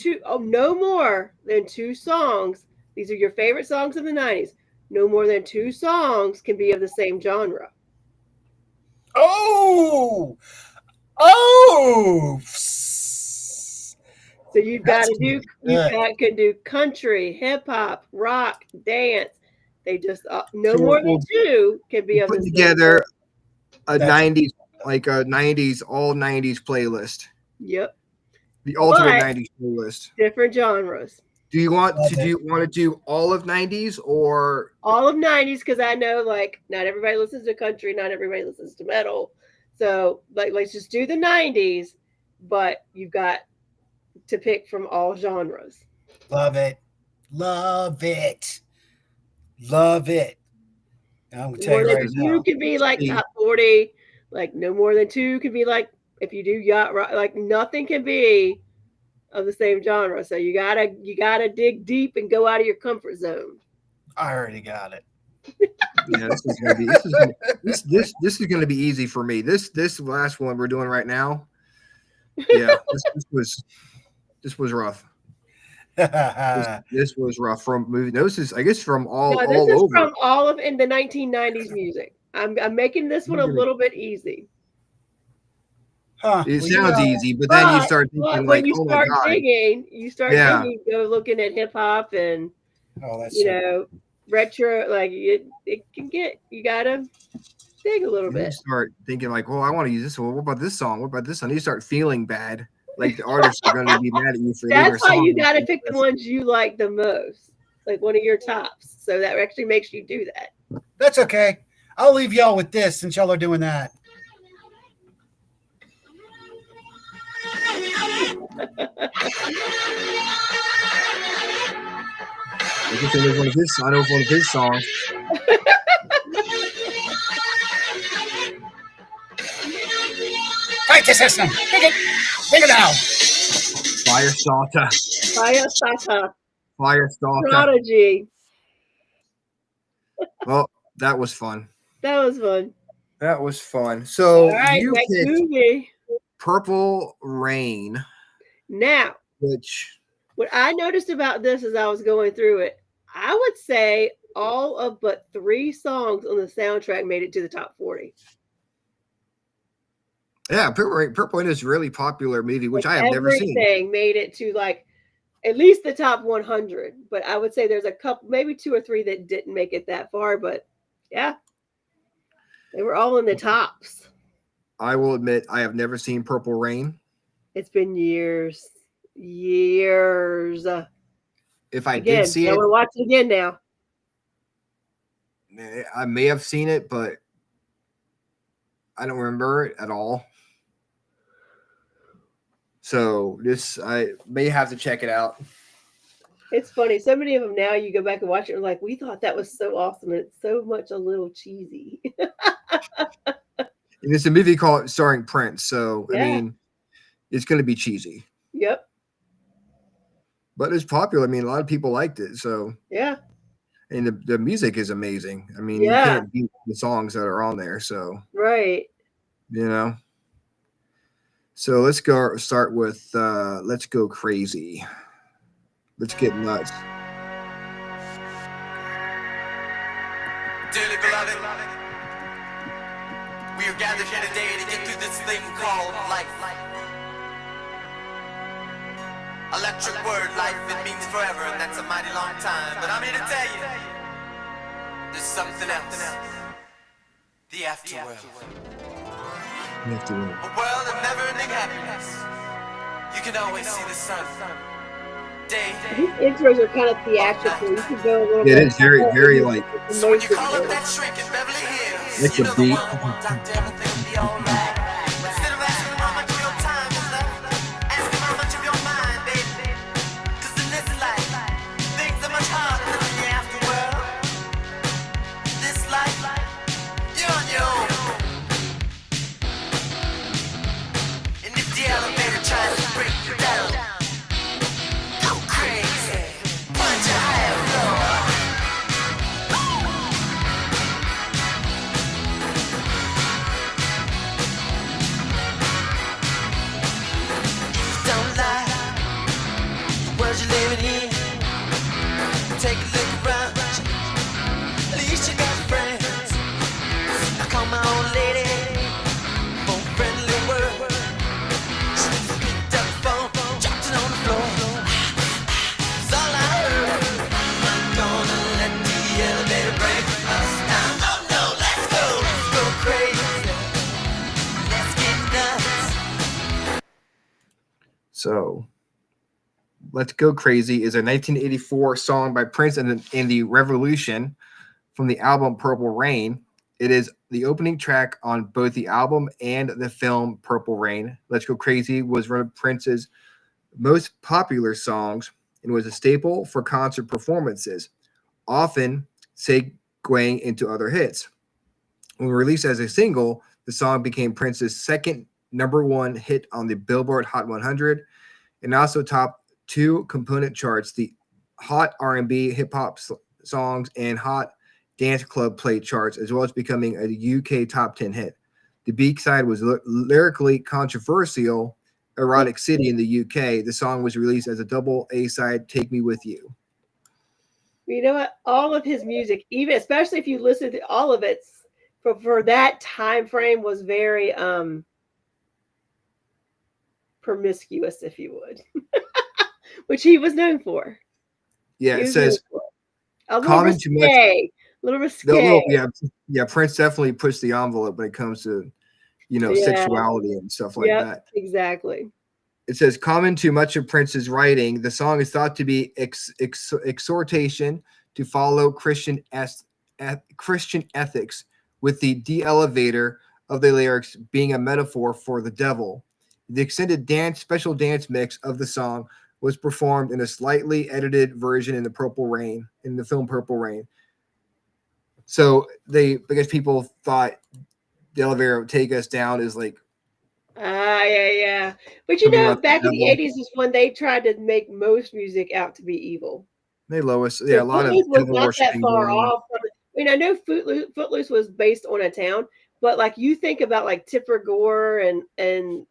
more than 2 songs. These are your favorite songs of the 90s. No more than 2 songs can be of the same genre. Oh. So you've got to do can do country, hip hop, rock, dance. They just more than 2 can be of the same together genre. a 90s all 90s playlist. Yep. The ultimate 90s playlist. Different genres. Do you want to do all of 90s or all of 90s? Because I know like not everybody listens to country, not everybody listens to metal. So like let's just do the 90s, but you've got to pick from all genres. Love it. Love it. Love it. I'm gonna tell you right now. 2 can be like top 40. Like no more than 2 can be like if you do yacht rock. Like nothing can be of the same genre. So you gotta dig deep and go out of your comfort zone. I already got it. Yeah, this is gonna be easy for me. This last one we're doing right now. Yeah, this was rough. This was rough from movie. This is I guess from all over. From all of in the 1990s music. I'm making this one a little bit easy. Huh. It sounds easy, but then you start thinking when you start digging, digging, go looking at hip hop and retro. Like it can get you gotta dig a little bit. You start thinking like, well, I want to use this one. What about this song? What about this one? You start feeling bad. Like the artists are going to be mad at you for that's why you got to pick the ones you like the most, like one of your tops. So that actually makes you do that. That's okay. I'll leave y'all with this since y'all are doing that. I know one of his songs. Fight the system. Pick it. Pick it out. Fire Starter. Prodigy. Well, that was fun. That was fun. So you picked movie. Purple Rain. Now, what I noticed about this as I was going through it, I would say all of but 3 songs on the soundtrack made it to the top 40. Yeah, Purple Rain is a really popular movie, which I have never seen. Everything made it to like at least the top 100, but I would say there's a couple, maybe 2 or 3 that didn't make it that far, but yeah, they were all in the tops. I will admit I have never seen Purple Rain. It's been years. If I did see it, I want to watch it again now. I may have seen it, but I don't remember it at all. So I may have to check it out. It's funny. So many of them now you go back and watch it and like, we thought that was so awesome. And it's so much a little cheesy. And it's a movie starring Prince. So, yeah. I mean, it's going to be cheesy. Yep. But it's popular. I mean, a lot of people liked it. So, yeah. And the music is amazing. I mean, you can't beat the songs that are on there. So, right. You know. So let's go start with Let's Go Crazy. Let's get nuts. Dearly beloved, we are gathered here today to get through this thing called life. Electric word, life, it means forever, and that's a mighty long time. But I'm here to tell you, there's something else. The afterworld. A world of never-ending happiness. You can always see the sun. Day. These intros are kind of theatrical. You can go a little Yeah, bit. it is very, very like. So when you call up that shrink in Beverly Hills, It's you a know the beat. one that wants Dr. Everything to be alright. Instead of asking him how much of your time is left, ask him how much of your mind, baby. 'Cause in this life, things are much harder than in the afterworld. This life, you're on your own. And if the elevator tries to break you down, go crazy. Punch a higher floor. Don't lie, the world you're living in. Take a look around you. At least you got friends. I call my old lady for a friendly word. She picked up the phone, dropped it on the floor. It's all I heard. I'm gonna let the elevator break us down. Oh no, let's go crazy. Let's get nuts. So, Let's Go Crazy is a 1984 song by Prince and the Revolution from the album Purple Rain. It is the opening track on both the album and the film Purple Rain. Let's Go Crazy was one of Prince's most popular songs and was a staple for concert performances, often segueing into other hits. When released as a single, the song became Prince's second #1 hit on the Billboard Hot 100 and also topped 2 component charts, the Hot R&B Hip Hop Songs and Hot Dance Club Play charts, as well as becoming a UK top 10 hit. The B-side was lyrically controversial, Erotic City in the UK. The song was released as a double A-side, Take Me With You. You know what? All of his music, even especially if you listen to all of it, for that time frame, was very promiscuous, if you would, which he was known for. Yeah, He it was says known for a little common to much. risque, a little risque. Yeah, Prince definitely pushed the envelope when it comes to, Yeah. sexuality and stuff like Yep, that. exactly. It says, common to much of Prince's writing, the song is thought to be exhortation to follow Christian ethics, with the de-elevator of the lyrics being a metaphor for the devil. The extended special dance mix of the song was performed in a slightly edited version in the film Purple Rain. So because people thought the elevator would take us down is like, Yeah. But something about the back in the devil. 80s is when they tried to make most music out to be evil. Hey, Lois. So Yeah, a lot of Footloose was devil not that worshiping far going on. off. I know Footloose was based on a town, but like you think about like Tipper Gore and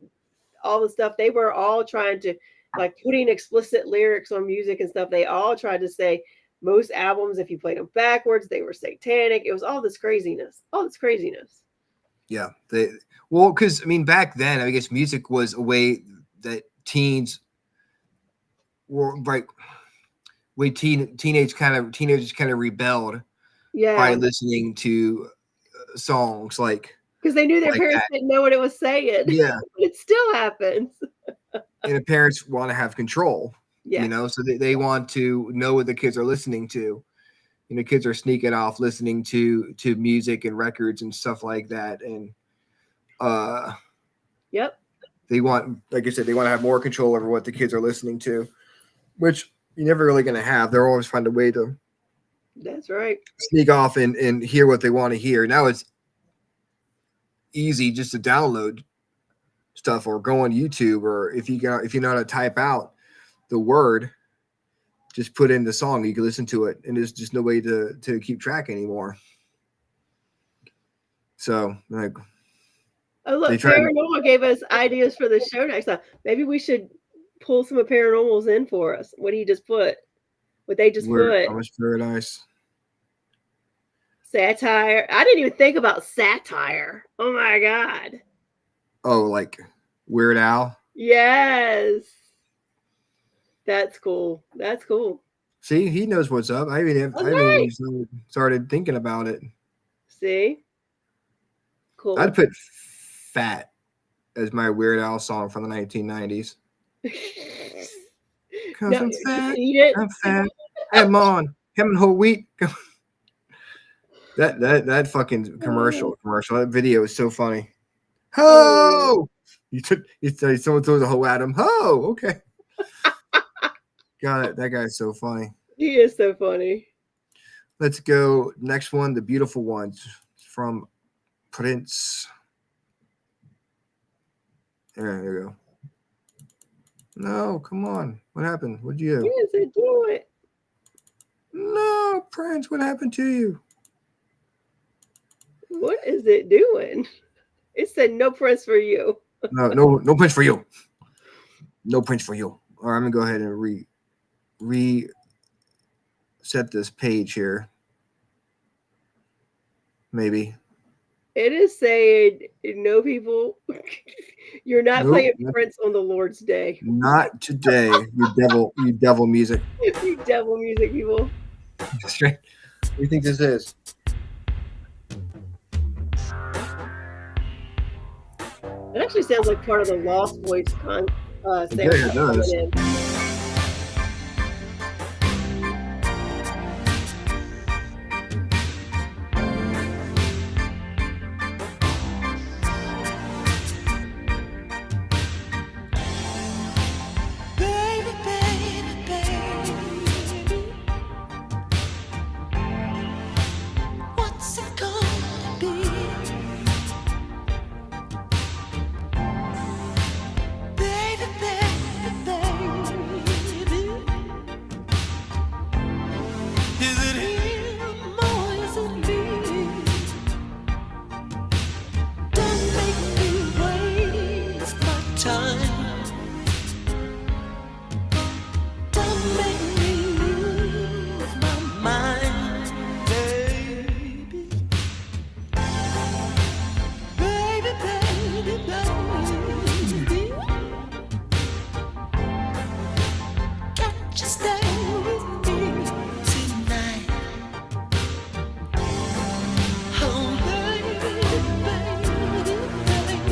all the stuff, they were all trying to like putting explicit lyrics on music and stuff. They all tried to say most albums, if you played them backwards, they were satanic. It was all this craziness. Yeah, because back then, I guess music was a way that teenagers kind of rebelled by listening to songs like, because they knew their parents didn't know what it was saying. Yeah, it still happens. And the parents want to have control. Yeah, so they want to know what the kids are listening to. Kids are sneaking off listening to music and records and stuff like that, and yep. They want, like I said, they want to have more control over what the kids are listening to, which you're never really going to have. They'll always find a way to. That's right. Sneak off and hear what they want to hear. Now it's easy just to download stuff or go on YouTube, or if you know how to type out the word, just put in the song. You can listen to it, and there's just no way to keep track anymore. So, like, Oh, look, They tried to- Paranormal gave us ideas for the show next time. Maybe we should pull some of Paranormal's in for us. What do you just put? What they just Where put? Amish Paradise. Satire. I didn't even think about satire. Oh my god. Oh, like Weird Al. Yes. That's cool. That's cool. See, he knows what's up. I haven't Okay. even started thinking about it. See? Cool. I'd put Fat as my Weird Al song from the 1990s. Cause No, I'm just fat. eat it. I'm fat. Come on. Him and whole wheat. That fucking commercial. That video is so funny. Ho! Someone throws a hoe at him. Ho! Okay. Got it. That guy's so funny. He is so funny. Let's go. Next one, The Beautiful Ones from Prince. There you go. No, come on. What happened? What'd you do? Yes, I do it. No, Prince, what happened to you? What is it doing? It said no press for you. No Prince for you. No Prince for you. All right, I'm gonna go ahead and reset this page here. Maybe. It is saying no people. You're not Nope, playing not- Prince on the Lord's Day. Not today, you devil music. You devil music people. Straight. What do you think this is? It actually sounds like part of the Lost Boys Yeah, it soundtrack does. coming in. Baby, baby, baby, what's it gonna be? Baby, baby, baby, is it him or is it me? Don't make me waste my time. Don't make me lose my mind, baby. Baby, baby, baby. Can't you stay with me tonight? Oh, baby, baby, baby.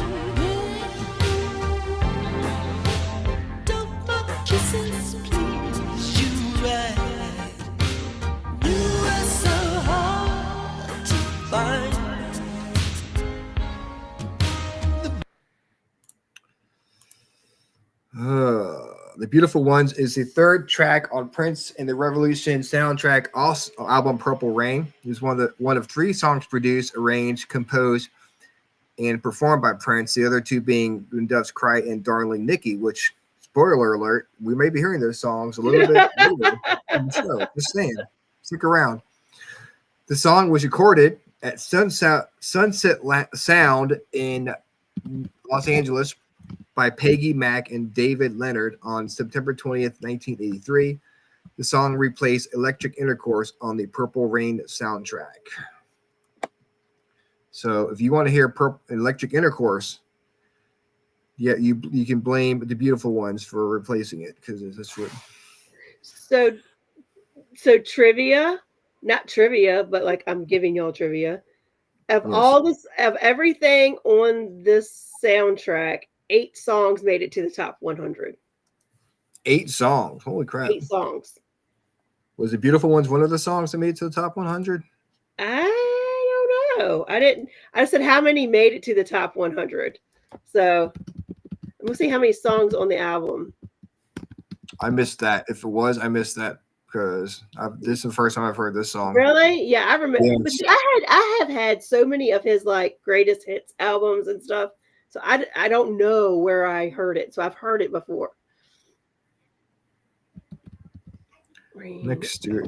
Don't my kisses please you right? You are so hard to find. The Beautiful Ones is the third track on Prince and the Revolution soundtrack, also album Purple Rain. It was one of three songs produced, arranged, composed, and performed by Prince. The other two being When Doves Cry and Darling Nikki, which, spoiler alert, we may be hearing those songs a little bit later in the show. Just saying. Stick around. The song was recorded at Sunset Sound in Los Angeles by Peggy Mack and David Leonard on September 20th, 1983. The song replaced Electric Intercourse on the Purple Rain soundtrack. So if you want to hear Electric Intercourse, yeah, you can blame The Beautiful Ones for replacing it because that's what. So trivia, not trivia, but like I'm giving y'all trivia. Of Yes. all this, of everything on this soundtrack, 8 songs made it to the top 100. 8 songs. Holy crap. 8 songs. Was The Beautiful Ones one of the songs that made it to the top 100? I don't know. I said how many made it to the top 100. So we'll see how many songs on the album. I missed that. If it was, I missed that because this is the first time I've heard this song. Really? Yeah, I remember. Yes. But see, I have had so many of his like greatest hits albums and stuff. So I don't know where I heard it. So I've heard it before. Next year.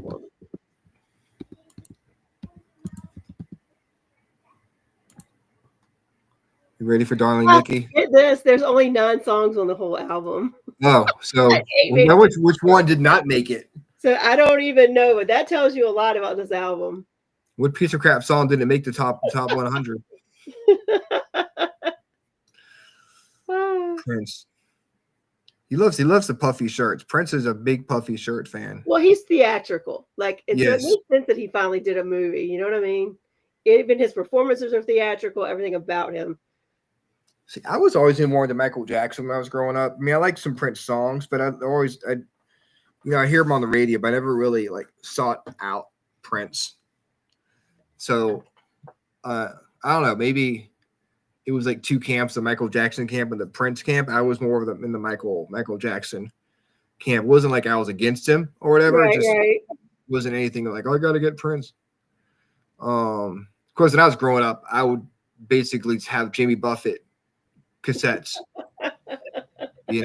You ready for Darling Oh, Nikki? get this. There's only 9 songs on the whole album. Oh, so hate we know me. which one did not make it. So I don't even know, but that tells you a lot about this album. What piece of crap song didn't make the top 100? Prince. He loves the puffy shirts. Prince is a big puffy shirt fan. Well, he's theatrical. Like, so it Yes. makes sense that he finally did a movie. You know what I mean? Even his performances are theatrical. Everything about him. See, I was always more into Michael Jackson when I was growing up. I mean, I like some Prince songs, but I hear him on the radio, but I never really like sought out Prince. So, I don't know. Maybe it was like two camps: the Michael Jackson camp and the Prince camp. I was more of in the Michael Jackson camp. It wasn't like I was against him or whatever. Right, It just right. wasn't anything like, oh, I got to get Prince. Of course, when I was growing up, I would basically have Jamie Buffett cassettes. Yeah.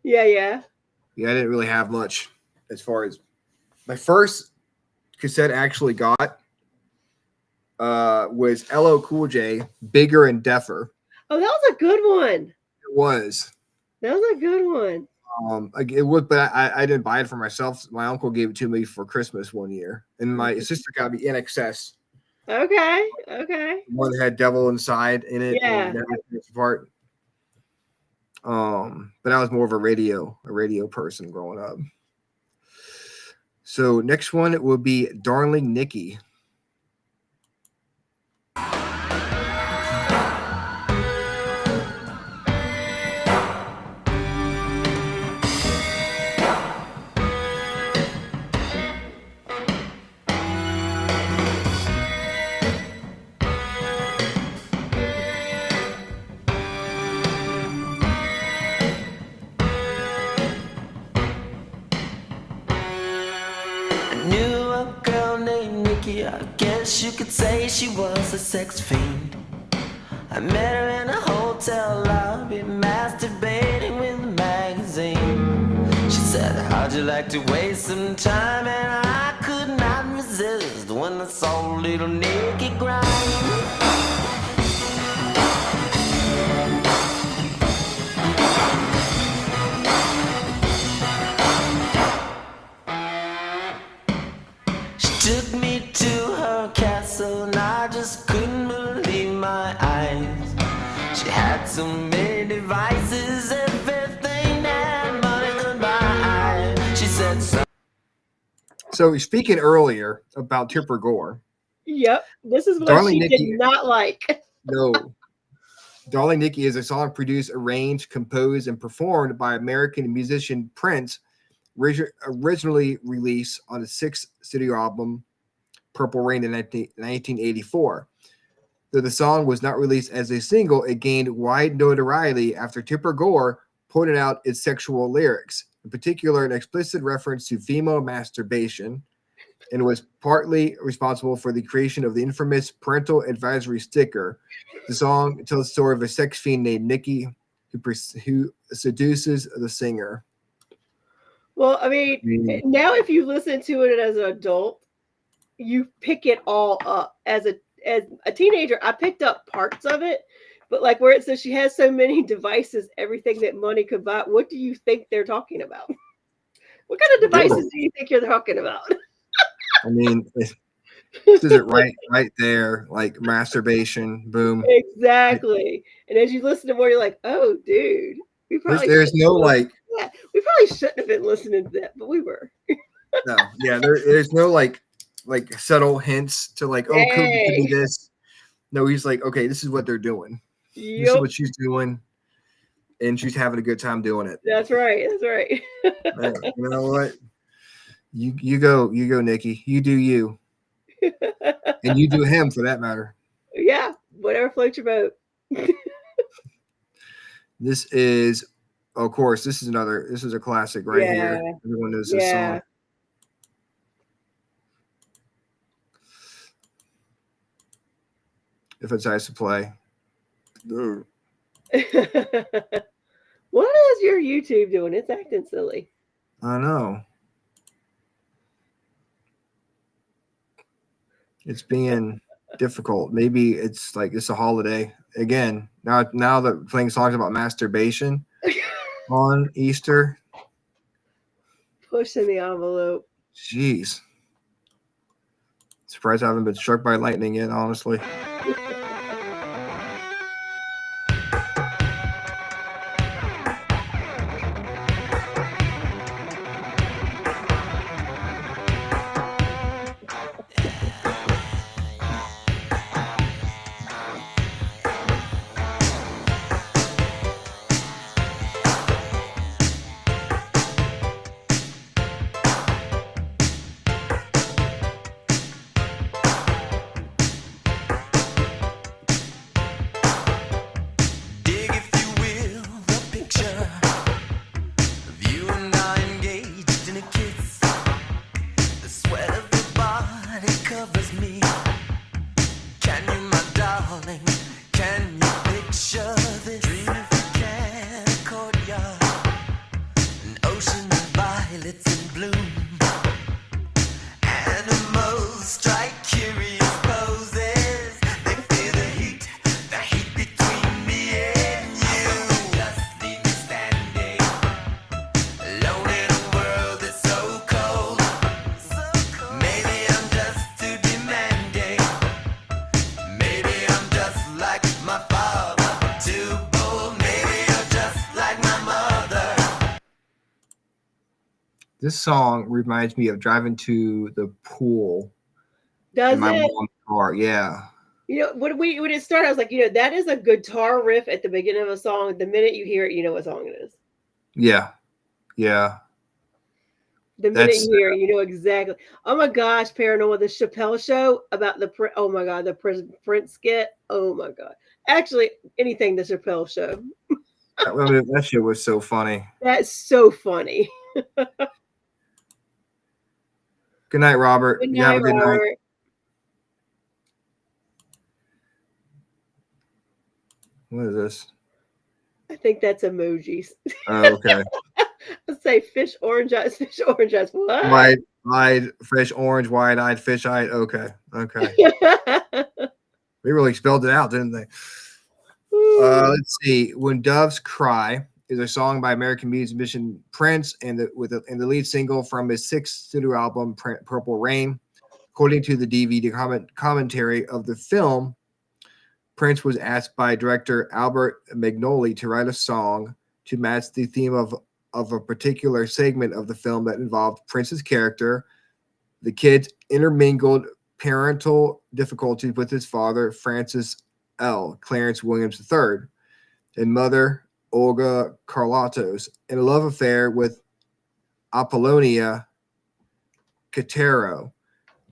Yeah, I didn't really have much as far as my first cassette actually got was LL Cool J, Bigger and Deafer. Oh, that was a good one. It was. That was a good one. It was, but I didn't buy it for myself. My uncle gave it to me for Christmas one year, and my sister got me In Excess. Okay. One that had Devil Inside in it. Yeah. And everything apart. But I was more of a radio person growing up. So next one it will be Darling Nikki. Knew a girl named Nikki, I guess you could say she was a sex fiend. I met her in a hotel lobby, masturbating with a magazine. She said, how'd you like to waste some time? And I could not resist when I saw little Nikki grind. Took me to her castle and I just couldn't believe my eyes. She had so many devices, everything that money could buy. She said So speaking earlier about Tipper Gore. Yep. This is what Darling she Nikki. did not like. No. Darling Nikki is a song produced, arranged, composed, and performed by American musician Prince, originally released on his 6th studio album, Purple Rain, in 1984. Though the song was not released as a single, it gained wide notoriety after Tipper Gore pointed out its sexual lyrics, in particular an explicit reference to female masturbation, and was partly responsible for the creation of the infamous parental advisory sticker. The song tells the story of a sex fiend named Nikki who seduces the singer. Well, I mean, now if you listen to it as an adult, you pick it all up. As a teenager, I picked up parts of it, but like where it says she has so many devices, everything that money could buy. What do you think they're talking about? What kind of devices do you think you're talking about? I mean, this is it right there, like masturbation, boom. Exactly. And as you listen to more, you're like, oh, dude. We probably There's no like, yeah, we probably shouldn't have been listening to that, but we were. no, yeah, there's no like subtle hints to like, oh, could be this. No, he's like, okay, this is what they're doing. Yep. This is what she's doing, and she's having a good time doing it. That's right. That's right. You know what? You go, Nikki. You do you, and you do him for that matter. Yeah, whatever floats your boat. This is, of course, this is a classic right here. Everyone knows this song. If it decides to play. What is your YouTube doing? It's acting silly. I know. It's being difficult. Maybe it's like it's a holiday again. Now that playing songs about masturbation on Easter. Pushing the envelope. Jeez. Surprised I haven't been struck by lightning yet, honestly. Dig, if you will, the picture of you and I engaged in a kiss. The sweat of your body covers me. Can you, my darling, can you picture this? Dream if you can, a courtyard, an ocean of violets in bloom. Animals strike curious poses. They feel the heat between me and you. Just leave me standing alone in a world that's so cold. Maybe I'm just too demanding. Maybe I'm just like my father, too bold. Maybe you're just like my mother. This song reminds me of driving to the pool Does in my it? mom's car. Yeah. You know, when it started, I was like, that is a guitar riff at the beginning of a song. The minute you hear it, you know what song it is. Yeah. Yeah. The minute you hear it, you know exactly. Oh my gosh, Paranormal, the Chappelle show about the Prince skit. Oh my God. Actually, anything the Chappelle show. That shit was so funny. That's so funny. Good night, Robert. Good You have night, a good night. Robert. What is this? I think that's emojis. Oh, okay. Let's say fish, orange eyes, fish, orange eyes. What? Wide-eyed fish, orange, wide-eyed fish-eyed. Okay. Okay. They really spelled it out, didn't they? Let's see. When Doves Cry is a song by American musician Prince and the lead single from his sixth studio album, Purple Rain. According to the DVD commentary of the film, Prince was asked by director Albert Magnoli to write a song to match the theme of a particular segment of the film that involved Prince's character, the kid's intermingled parental difficulties with his father, Francis L. Clarence Williams III, and mother, Olga Carlatos, and a love affair with Apollonia Catero.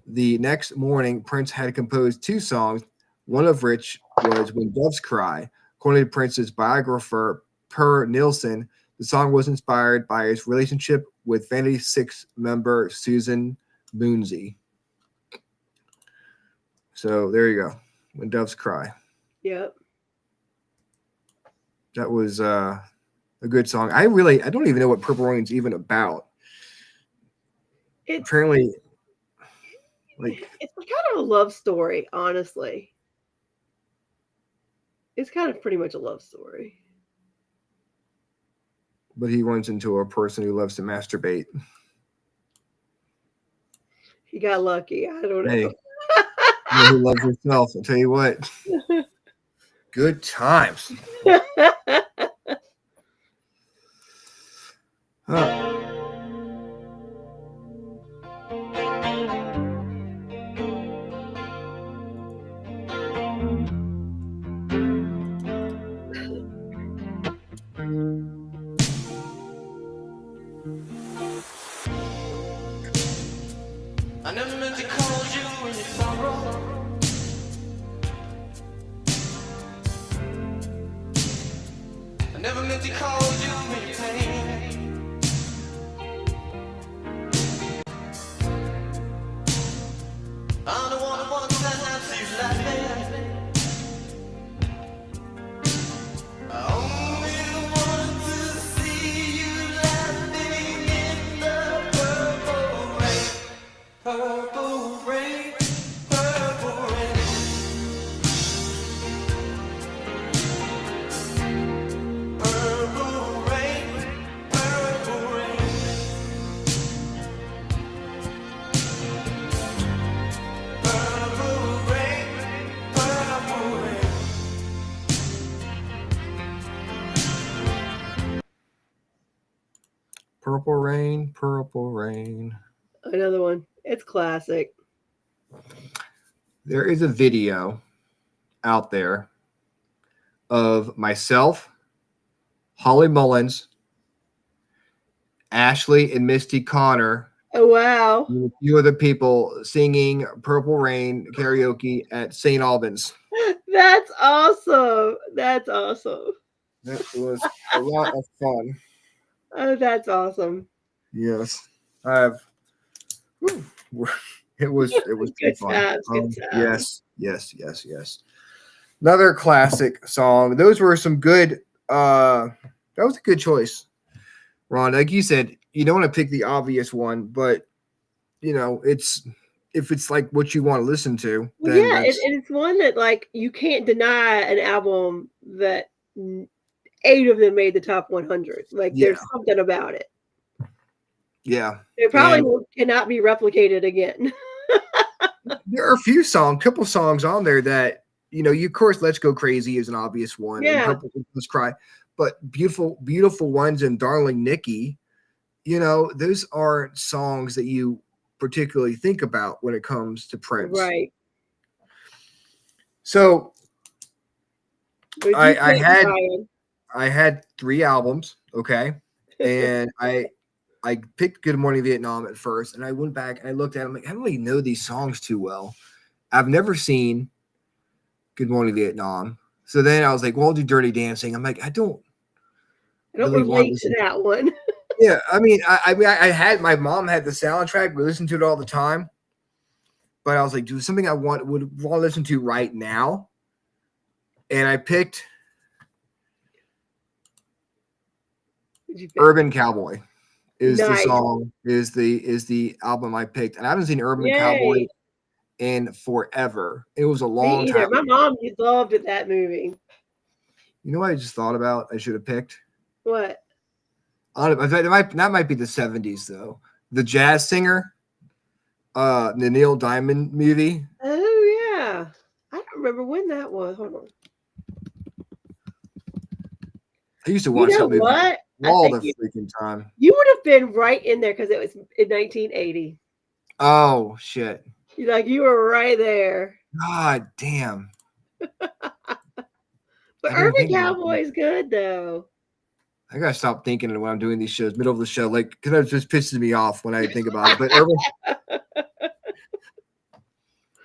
The next morning, Prince had composed two songs, one of which was When Doves Cry. According to Prince's biographer, Per Nilsson, the song was inspired by his relationship with Vanity Six member Susan Boonsey. So there you go. When Doves Cry. Yep. That was a good song. I don't even know what Purple Rain's even about. Apparently, it's kind of a love story, honestly. It's kind of pretty much a love story. But he runs into a person who loves to masturbate. He got lucky. I don't know. Hey, who loves himself? I'll tell you what. Good times. I never meant to call you in your sorrow. I never meant to call you in your pain. I'm the one who wants to have you laughing. I only want to see you laughing in the purple rain. Purple rain, purple rain. Purple Rain, Purple Rain. Another one. It's classic. There is a video out there of myself, Holly Mullins, Ashley, and Misty Connor, Oh wow. and a few other people singing Purple Rain karaoke at St. Albans. That's awesome. That's awesome. That was a lot of fun. Oh, that's awesome. Yes, I have. whew, it was Good fun. times, good times. Yes. Another classic song. Those were some good. That was a good choice, Ron. Like you said, you don't want to pick the obvious one, but it's if it's like what you want to listen to. Well, Then yeah, that's, it's one that like you can't deny an album that 8 of them made the top 100. Like there's something about it. yeah. It probably And cannot be replicated again. there are a few couple songs on there that you of course, Let's Go Crazy is an obvious one, and Yeah. Purple Let's Cry, but beautiful ones and Darling Nikki, those aren't songs that you particularly think about when it comes to Prince. Right. So But you I can't had deny it. I had 3 albums, okay, and I picked Good Morning Vietnam at first, and I went back and I looked at it, I'm like, I don't really know these songs too well. I've never seen Good Morning Vietnam. So then I was like, well, I'll do Dirty Dancing. I'm like, I don't really want relate to to that one. Yeah, I mean, I had my mom had the soundtrack. We listened to it all the time, but I was like, do something I would want to listen to right now, and I picked Urban Cowboy. Is the Nice. song is the album I picked, and I haven't seen Urban Yay. Cowboy in forever. It was a long Me either. time. My mom loved that movie. You know what I just thought about? I should have picked. What? That might be the 70s though. The Jazz Singer, the Neil Diamond movie. Oh yeah. I don't remember when that was. Hold on. I used to watch that movie What? all the freaking time. You would have been right in there because it was in 1980. Oh shit. You were right there. God damn. But I didn't Urban think about Cowboy is good though. I gotta stop thinking when I'm doing these shows, middle of the show, like because it just pisses me off when I think about it. But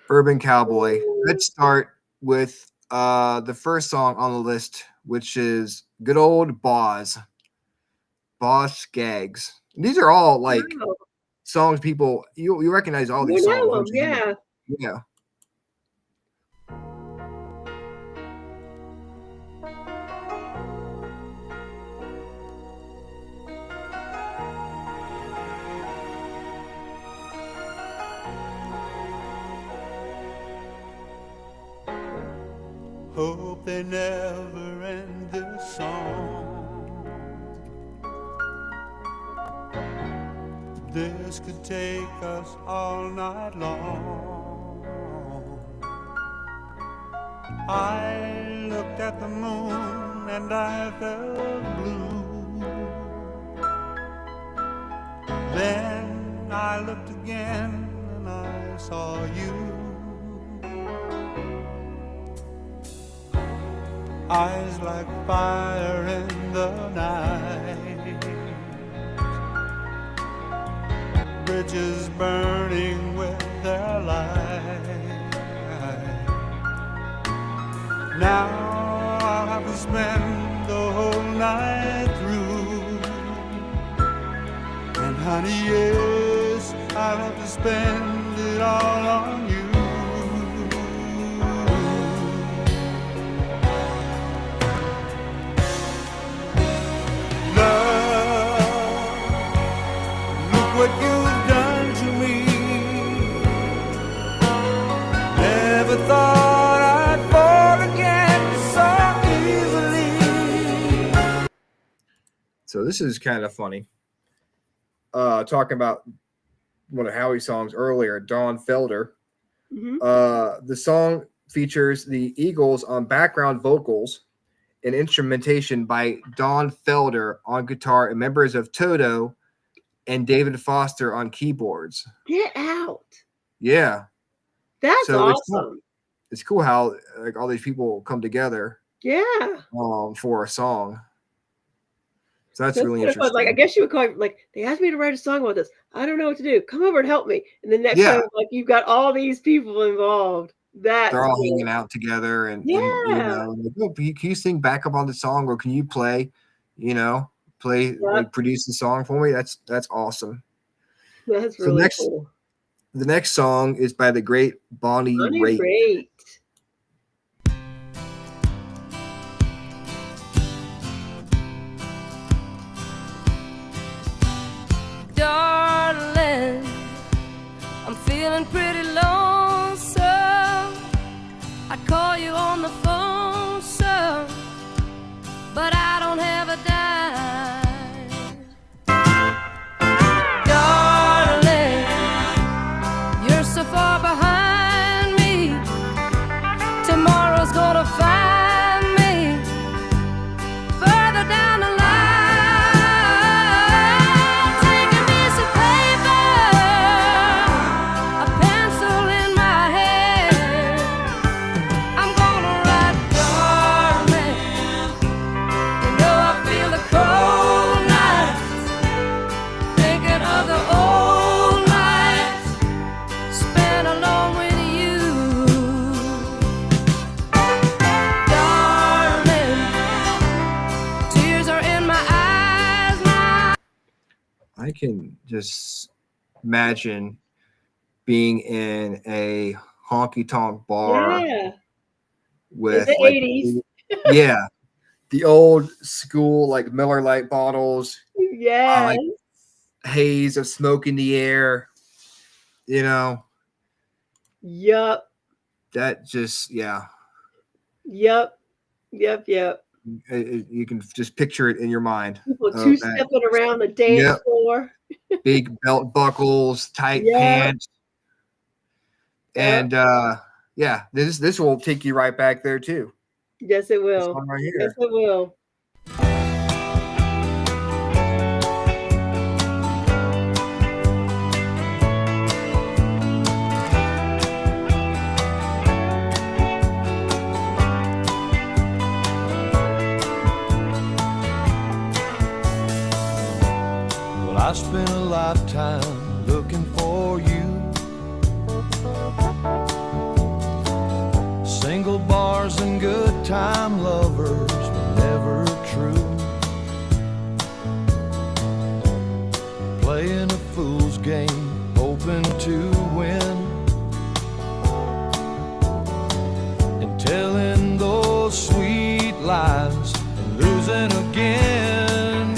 Urban Cowboy. Let's start with the first song on the list, which is good old Boss Skaggs. And these are all like Wow. songs people you recognize all these You songs. know don't them, you? yeah. Yeah. Hope they never end this song. This could take us all night long. I looked at the moon and I felt blue. Then I looked again and I saw you. Eyes like fire in the night, bridges burning with their light. Now I'll have to spend the whole night through, and honey, yes, I'll have to spend it all on you. What you've done to me, never thought I'd fall again so easily. So this is kind of funny. Talking about one of Howie's songs earlier, Don Felder. Mm-hmm. The song features the Eagles on background vocals and instrumentation by Don Felder on guitar and members of Toto and David Foster on keyboards. Get out. Yeah. That's So awesome. It's cool how like all these people come together Yeah. for a song. So that's really kind of fun. interesting. Like, I guess you would call it, like, they asked me to write a song about this. I don't know what to do. Come over and help me. And the next Yeah. time, like, you've got all these people involved. That's They're all cool. hanging out together and you Yeah. know, like, oh, can you sing backup on the song or can you play, you know, like produce the song for me? That's awesome. That's So really cool. The next song is by the great Bonnie Raitt. Raitt. Darling, I'm feeling pretty lonesome. I'd call you on the phone, son, but I don't have a dime. Darling, you're so far behind me. Tomorrow's gonna find me further down the line. Take a piece of paper, a pencil in my hand. I'm gonna write, darling. You know I feel the cold nights, thinking of the old nights spent alone with you. Darling, tears are in my eyes now. I can just imagine being in a honky tonk bar Yeah. with the like, 80s. yeah, the old school like Miller Lite bottles, Yes. like haze of smoke in the air, you know, Yup. that just Yep. you can just picture it in your mind. People of two-stepping around the dance Yep. floor. Big belt buckles, tight Yep. pants, Yep. and yeah, this will take you right back there too. Yes, it This will. one right Yes, here. it will. Well, I spent a lifetime looking for you. Single bars and good time lovers were never true. Playing a fool's game, hoping to win, and telling those sweet lies and losing again.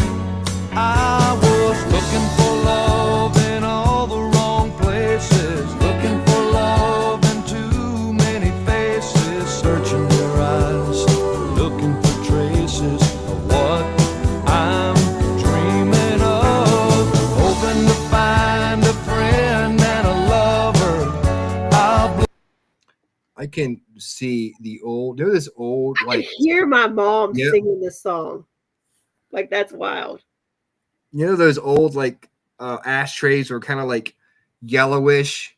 I was looking for love in all the wrong places, looking for love in too many faces, searching their eyes, looking for traces of what I'm dreaming of, hoping to find a friend and a lover. I can see the old. There was this old I like can hear my mom Yep. singing this song. Like, that's wild. you know those old like ashtrays were kind of like yellowish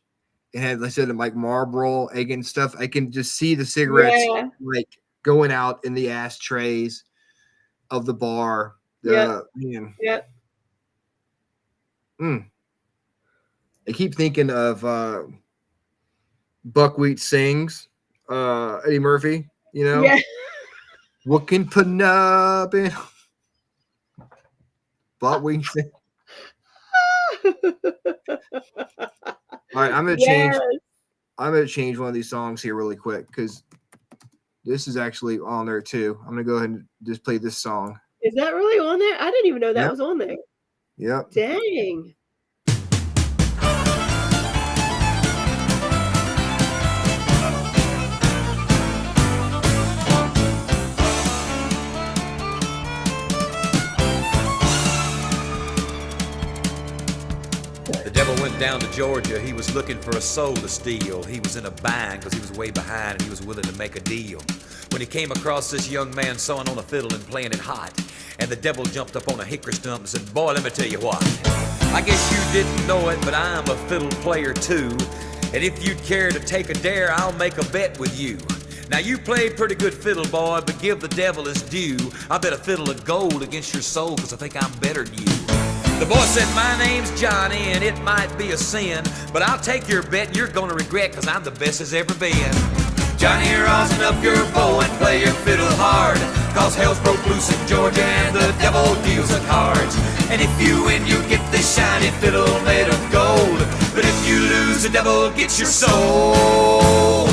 and had like I said like Marlboro egg and stuff. I can just see the cigarettes Yeah. like going out in the ashtrays of the bar. Yep. Man. Yep. I keep thinking of Buckwheat Sings, Eddie Murphy, you know, Yeah. what can put up in Buckwheat Sings. All right, I'm gonna change. Yes. I'm gonna change one of these songs here really quick because this is actually on there too. I'm gonna go ahead and just play this song. Is that really on there? I didn't even know that Yep. was on there. Yep. Dang. The devil went down to Georgia. He was looking for a soul to steal. He was in a bind because he was way behind and he was willing to make a deal. When he came across this young man sawing on a fiddle and playing it hot, and the devil jumped up on a hickory stump and said, "Boy, let me tell you what. I guess you didn't know it, but I'm a fiddle player too. And if you'd care to take a dare, I'll make a bet with you. Now you played pretty good fiddle, boy, but give the devil his due. I bet a fiddle of gold against your soul, cause I think I'm better than you. The boy said, my name's Johnny, and it might be a sin, but I'll take your bet and you're gonna regret, cause I'm the best as ever been. Johnny, rosin up your bow and play your fiddle hard, cause hell's broke loose in Georgia and the devil deals the cards. And if you win, you get this shiny fiddle made of gold, but if you lose, the devil gets your soul.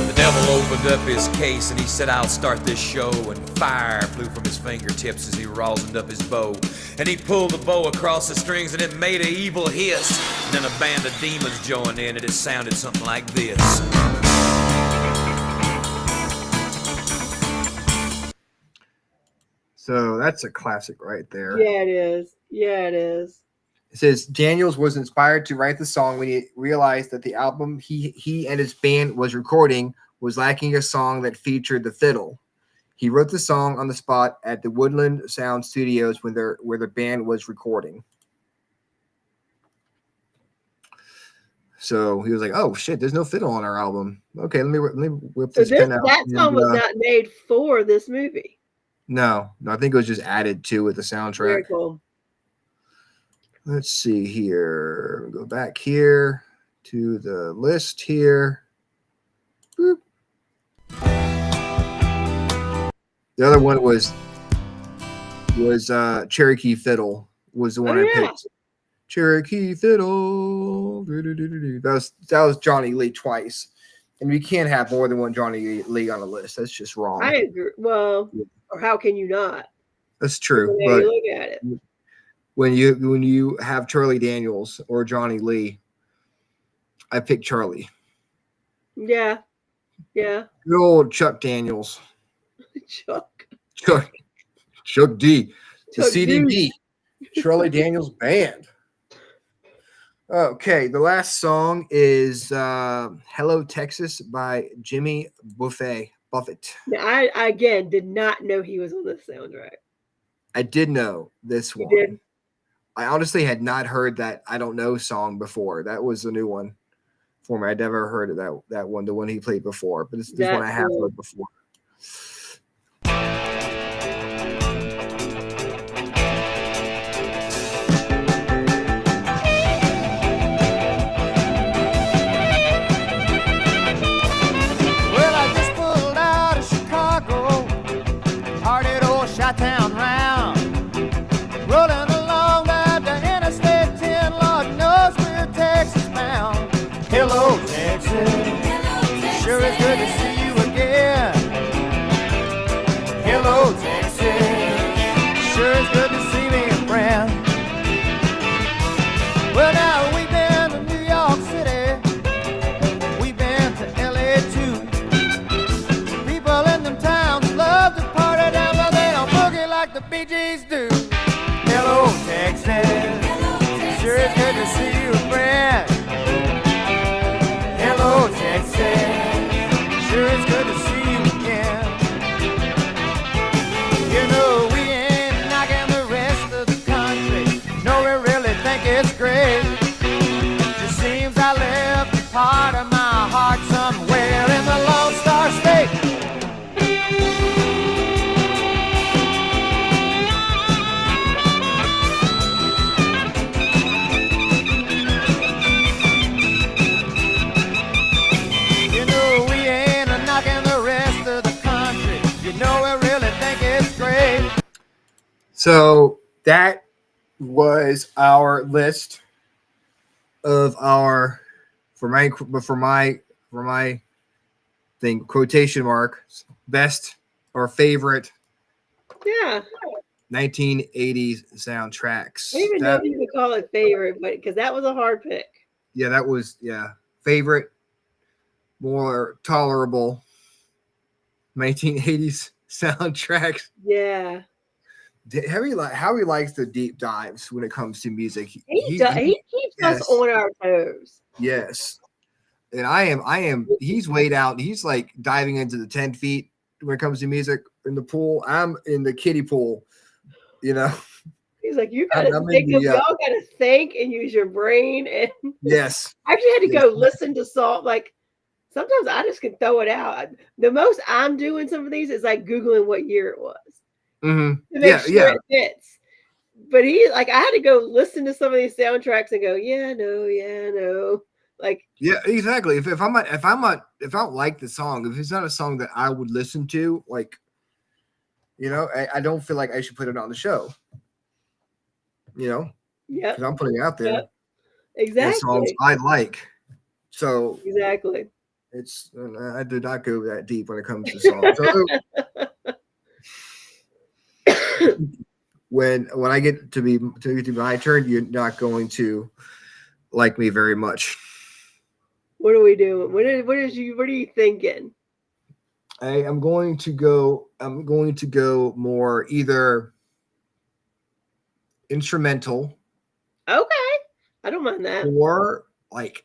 The devil opened up his case and he said, I'll start this show, and fire flew from his fingertips as he rosined up his bow. And he pulled the bow across the strings and it made an evil hiss. And then a band of demons joined in and it sounded something like this. So that's a classic right there. Yeah, it is. Yeah, it is. It says Daniels was inspired to write the song when he realized that the album he and his band was recording was lacking a song that featured the fiddle. He wrote the song on the spot at the Woodland Sound Studios where the band was recording. So he was like, "Oh shit, there's no fiddle on our album. Okay, let me whip this pen out." That song was not made for this movie. No, I think it was just added to with the soundtrack. Very cool. Let's see here. Go back here to the list here. Boop. The other one was Cherokee Fiddle was the one I picked. Cherokee Fiddle. That was Johnny Lee twice. And you can't have more than one Johnny Lee on a list. That's just wrong. I agree. Well, or how can you not? That's true. When But you look at it. when you have Charlie Daniels or Johnny Lee, I pick Charlie. Yeah. Yeah. Good old Chuck Daniels. Chuck D. The Chuck CDB. D. Charlie Daniels Band. Okay, the last song is Hello Texas by Jimmy Buffett. Now, I again did not know he was on this soundtrack. I did know this one. You did? I honestly had not heard that I Don't Know song before. That was a new one for me. I'd never heard of that one, the one he played before. But this one I have heard before. Town round, rolling along down the Interstate 10. Lord knows we're Texas bound. Hello, Texas. Sure is good to see you again. Hello, Texas. Sure is good to see me, a friend. Well, now we've been to New York City. We've been to LA too. People in them towns love to party down there. Like the Bee Gees do. Hello, Texas. Sure is good to see you, friend. Hello, Texas. Sure is good to see you again. You know we ain't knocking the rest of the country. No, we really think it's great. Just seems I left a part of my heart somewhere in the Lone Star State. So that was our list of our for my thing, quotation mark, best or favorite 1980s soundtracks. I didn't even know if you could call it favorite, but because that was a hard pick. Yeah, that was favorite, more tolerable 1980s soundtracks. Yeah. How he likes the deep dives when it comes to music. He keeps us on our toes. Yes. And I am he's way down. He's like diving into the 10 feet when it comes to music in the pool. I'm in the kiddie pool. You know. He's like, you gotta I'm think in of the, y'all gotta think and use your brain. And yes. I actually had to Yes. go listen to song. Like sometimes I just can throw it out. The most I'm doing some of these is like Googling what year it was Mm-hmm. to make sure it fits. But he like I had to go listen to some of these soundtracks and go, yeah, no. Like Yeah, exactly. If I don't like the song, if it's not a song that I would listen to, like, you know, I don't feel like I should put it on the show. You know, yeah, because I'm putting it out there. Yep. The songs Exactly. I like. So Exactly. it's I do not go that deep when it comes to songs. So when I get to my turn, you're not going to like me very much. What are we doing? What are you thinking? I'm going to go more either instrumental Okay. I don't mind that. or like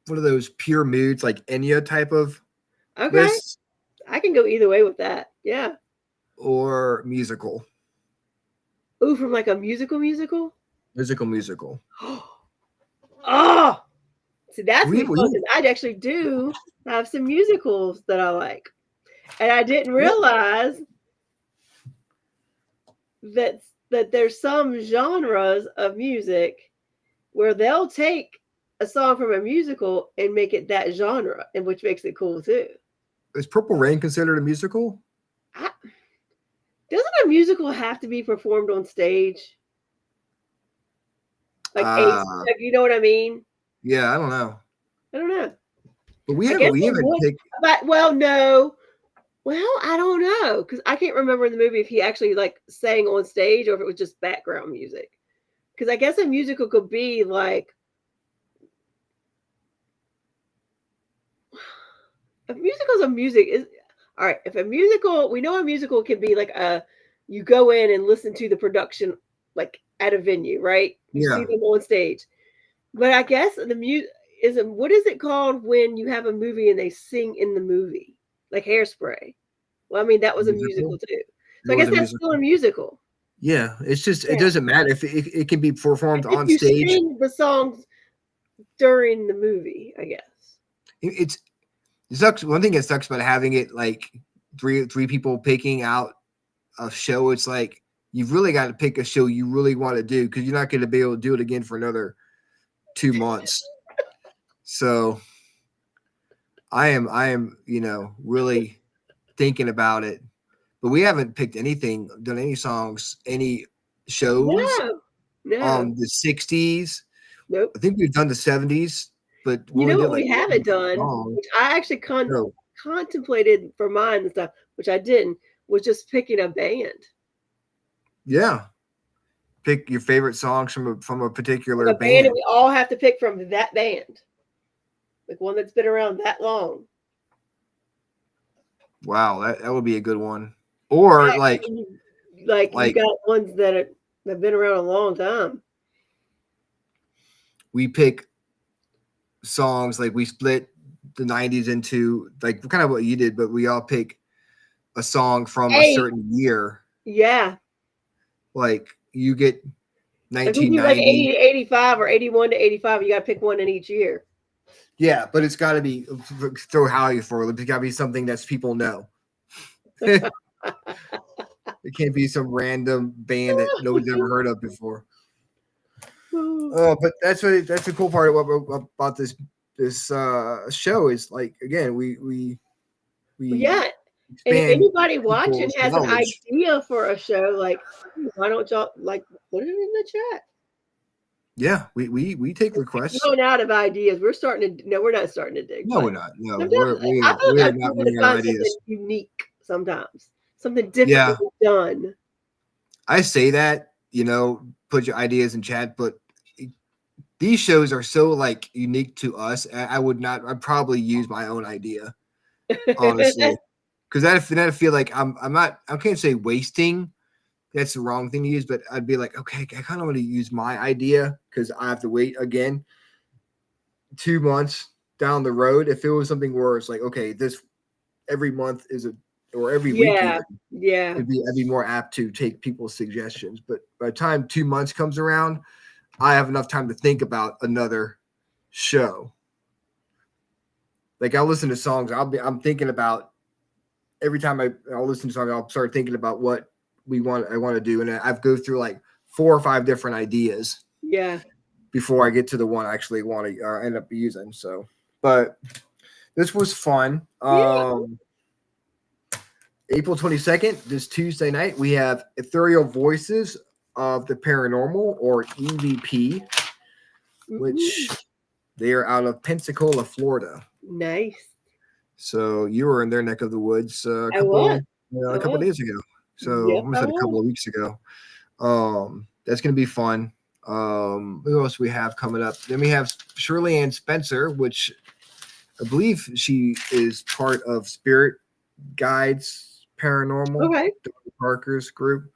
one of those pure moods, like Enya type of Okay. lists, I can go either way with that. Yeah. or musical. Ooh, from like a musical. Musical. Oh, see, that's We- me fun because I actually do have some musicals that I like, and I didn't realize that there's some genres of music where they'll take a song from a musical and make it that genre, and which makes it cool too. Is Purple Rain considered a musical? Doesn't a musical have to be performed on stage? Like you know what I mean? Yeah, I don't know. I don't know. But we I haven't guess it would, picked. but no. Well, I don't know because I can't remember in the movie if he actually like sang on stage or if it was just background music. Because I guess a musical could be like if musicals are music is all right. If a musical, we know a musical can be like you go in and listen to the production like at a venue, right? You see Yeah. them on stage. But I guess the music is what is it called when you have a movie and they sing in the movie, like Hairspray? Well, I mean that was a musical too. So I guess that's still a musical. Yeah, it's just Yeah. it doesn't matter if it can be performed If on you stage. sing the songs during the movie, I guess. It sucks. One thing that sucks about having it like three people picking out a show. It's like you've really got to pick a show you really want to do because you're not going to be able to do it again for another 2 months. So I am really thinking about it, but we haven't picked anything, done any songs, any shows No. the 60s. Nope. I think we've done the 70s, but You know did, what we haven't done, which I actually contemplated for mine and stuff, which I didn't, was just picking a band. Yeah. Pick your favorite songs from a particular A band, and we all have to pick from that band. Like one that's been around that long. Wow, that would be a good one. Or Yeah, like you got ones that have been around a long time. We pick songs like we split the 90s into like kind of what you did, but we all pick a song from a certain year. Yeah. Like you get 1990, like 80 to 85 or 81 to 85. You got to pick one in each year. Yeah, but it's got to be throw Howie for it. It's got to be something that people know. It can't be some random band that nobody's ever heard of before. But that's the cool part about this show is like again we yeah. And if anybody watching has an idea for a show, like why don't y'all like put it in the chat? Yeah, we take requests. We're going out of ideas. We're starting to we're not starting to dig. No, we're not. No, I feel we're like not we're going to running out find of ideas. something unique sometimes, something different done. I say that, put your ideas in chat, but these shows are so like unique to us. I'd probably use my own idea, honestly, because I feel like I can't say wasting. That's the wrong thing to use, but I'd be like, okay, I kind of want to use my idea because I have to wait again 2 months down the road. If it was something where it's like, okay, this every month or every week Yeah. even, Yeah. I'd be more apt to take people's suggestions. But by the time 2 months comes around, I have enough time to think about another show. Like I'll listen to songs. I'm thinking about every time I'll listen to songs, I'll start thinking about what I want to do. And I've go through like 4 or 5 different ideas Yeah. before I get to the one I actually want to end up using. So, but this was fun. Yeah. April 22nd, this Tuesday night, we have Ethereal Voices of the Paranormal, or EVP, which they are out of Pensacola, Florida. Nice. So you were in their neck of the woods a I couple was. days ago. So Yep, almost I a couple of weeks ago. That's gonna be fun. Who else we have coming up? Then we have Shirley Ann Spencer, which I believe she is part of Spirit Guides Paranormal, Okay. Dr. Parker's group.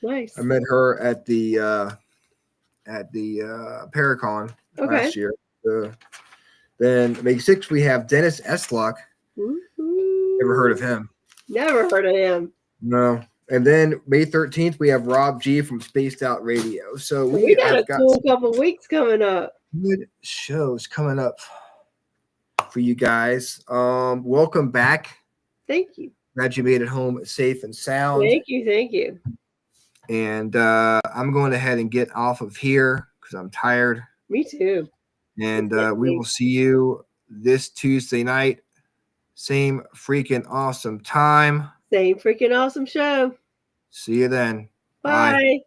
Nice. I met her at the Paracon last year. Then May 6th, we have Dennis Eslock. Never heard of him. Never heard of him. No. And then May 13th, we have Rob G from Spaced Out Radio. So We got have a cool couple weeks coming up. Good shows coming up for you guys. Welcome back. Thank you. Glad you made it home safe and sound. Thank you. Thank you. And I'm going ahead and get off of here because I'm tired. Me too. And we will see you this Tuesday night. Same freaking awesome time. Same freaking awesome show. See you then. Bye. Bye.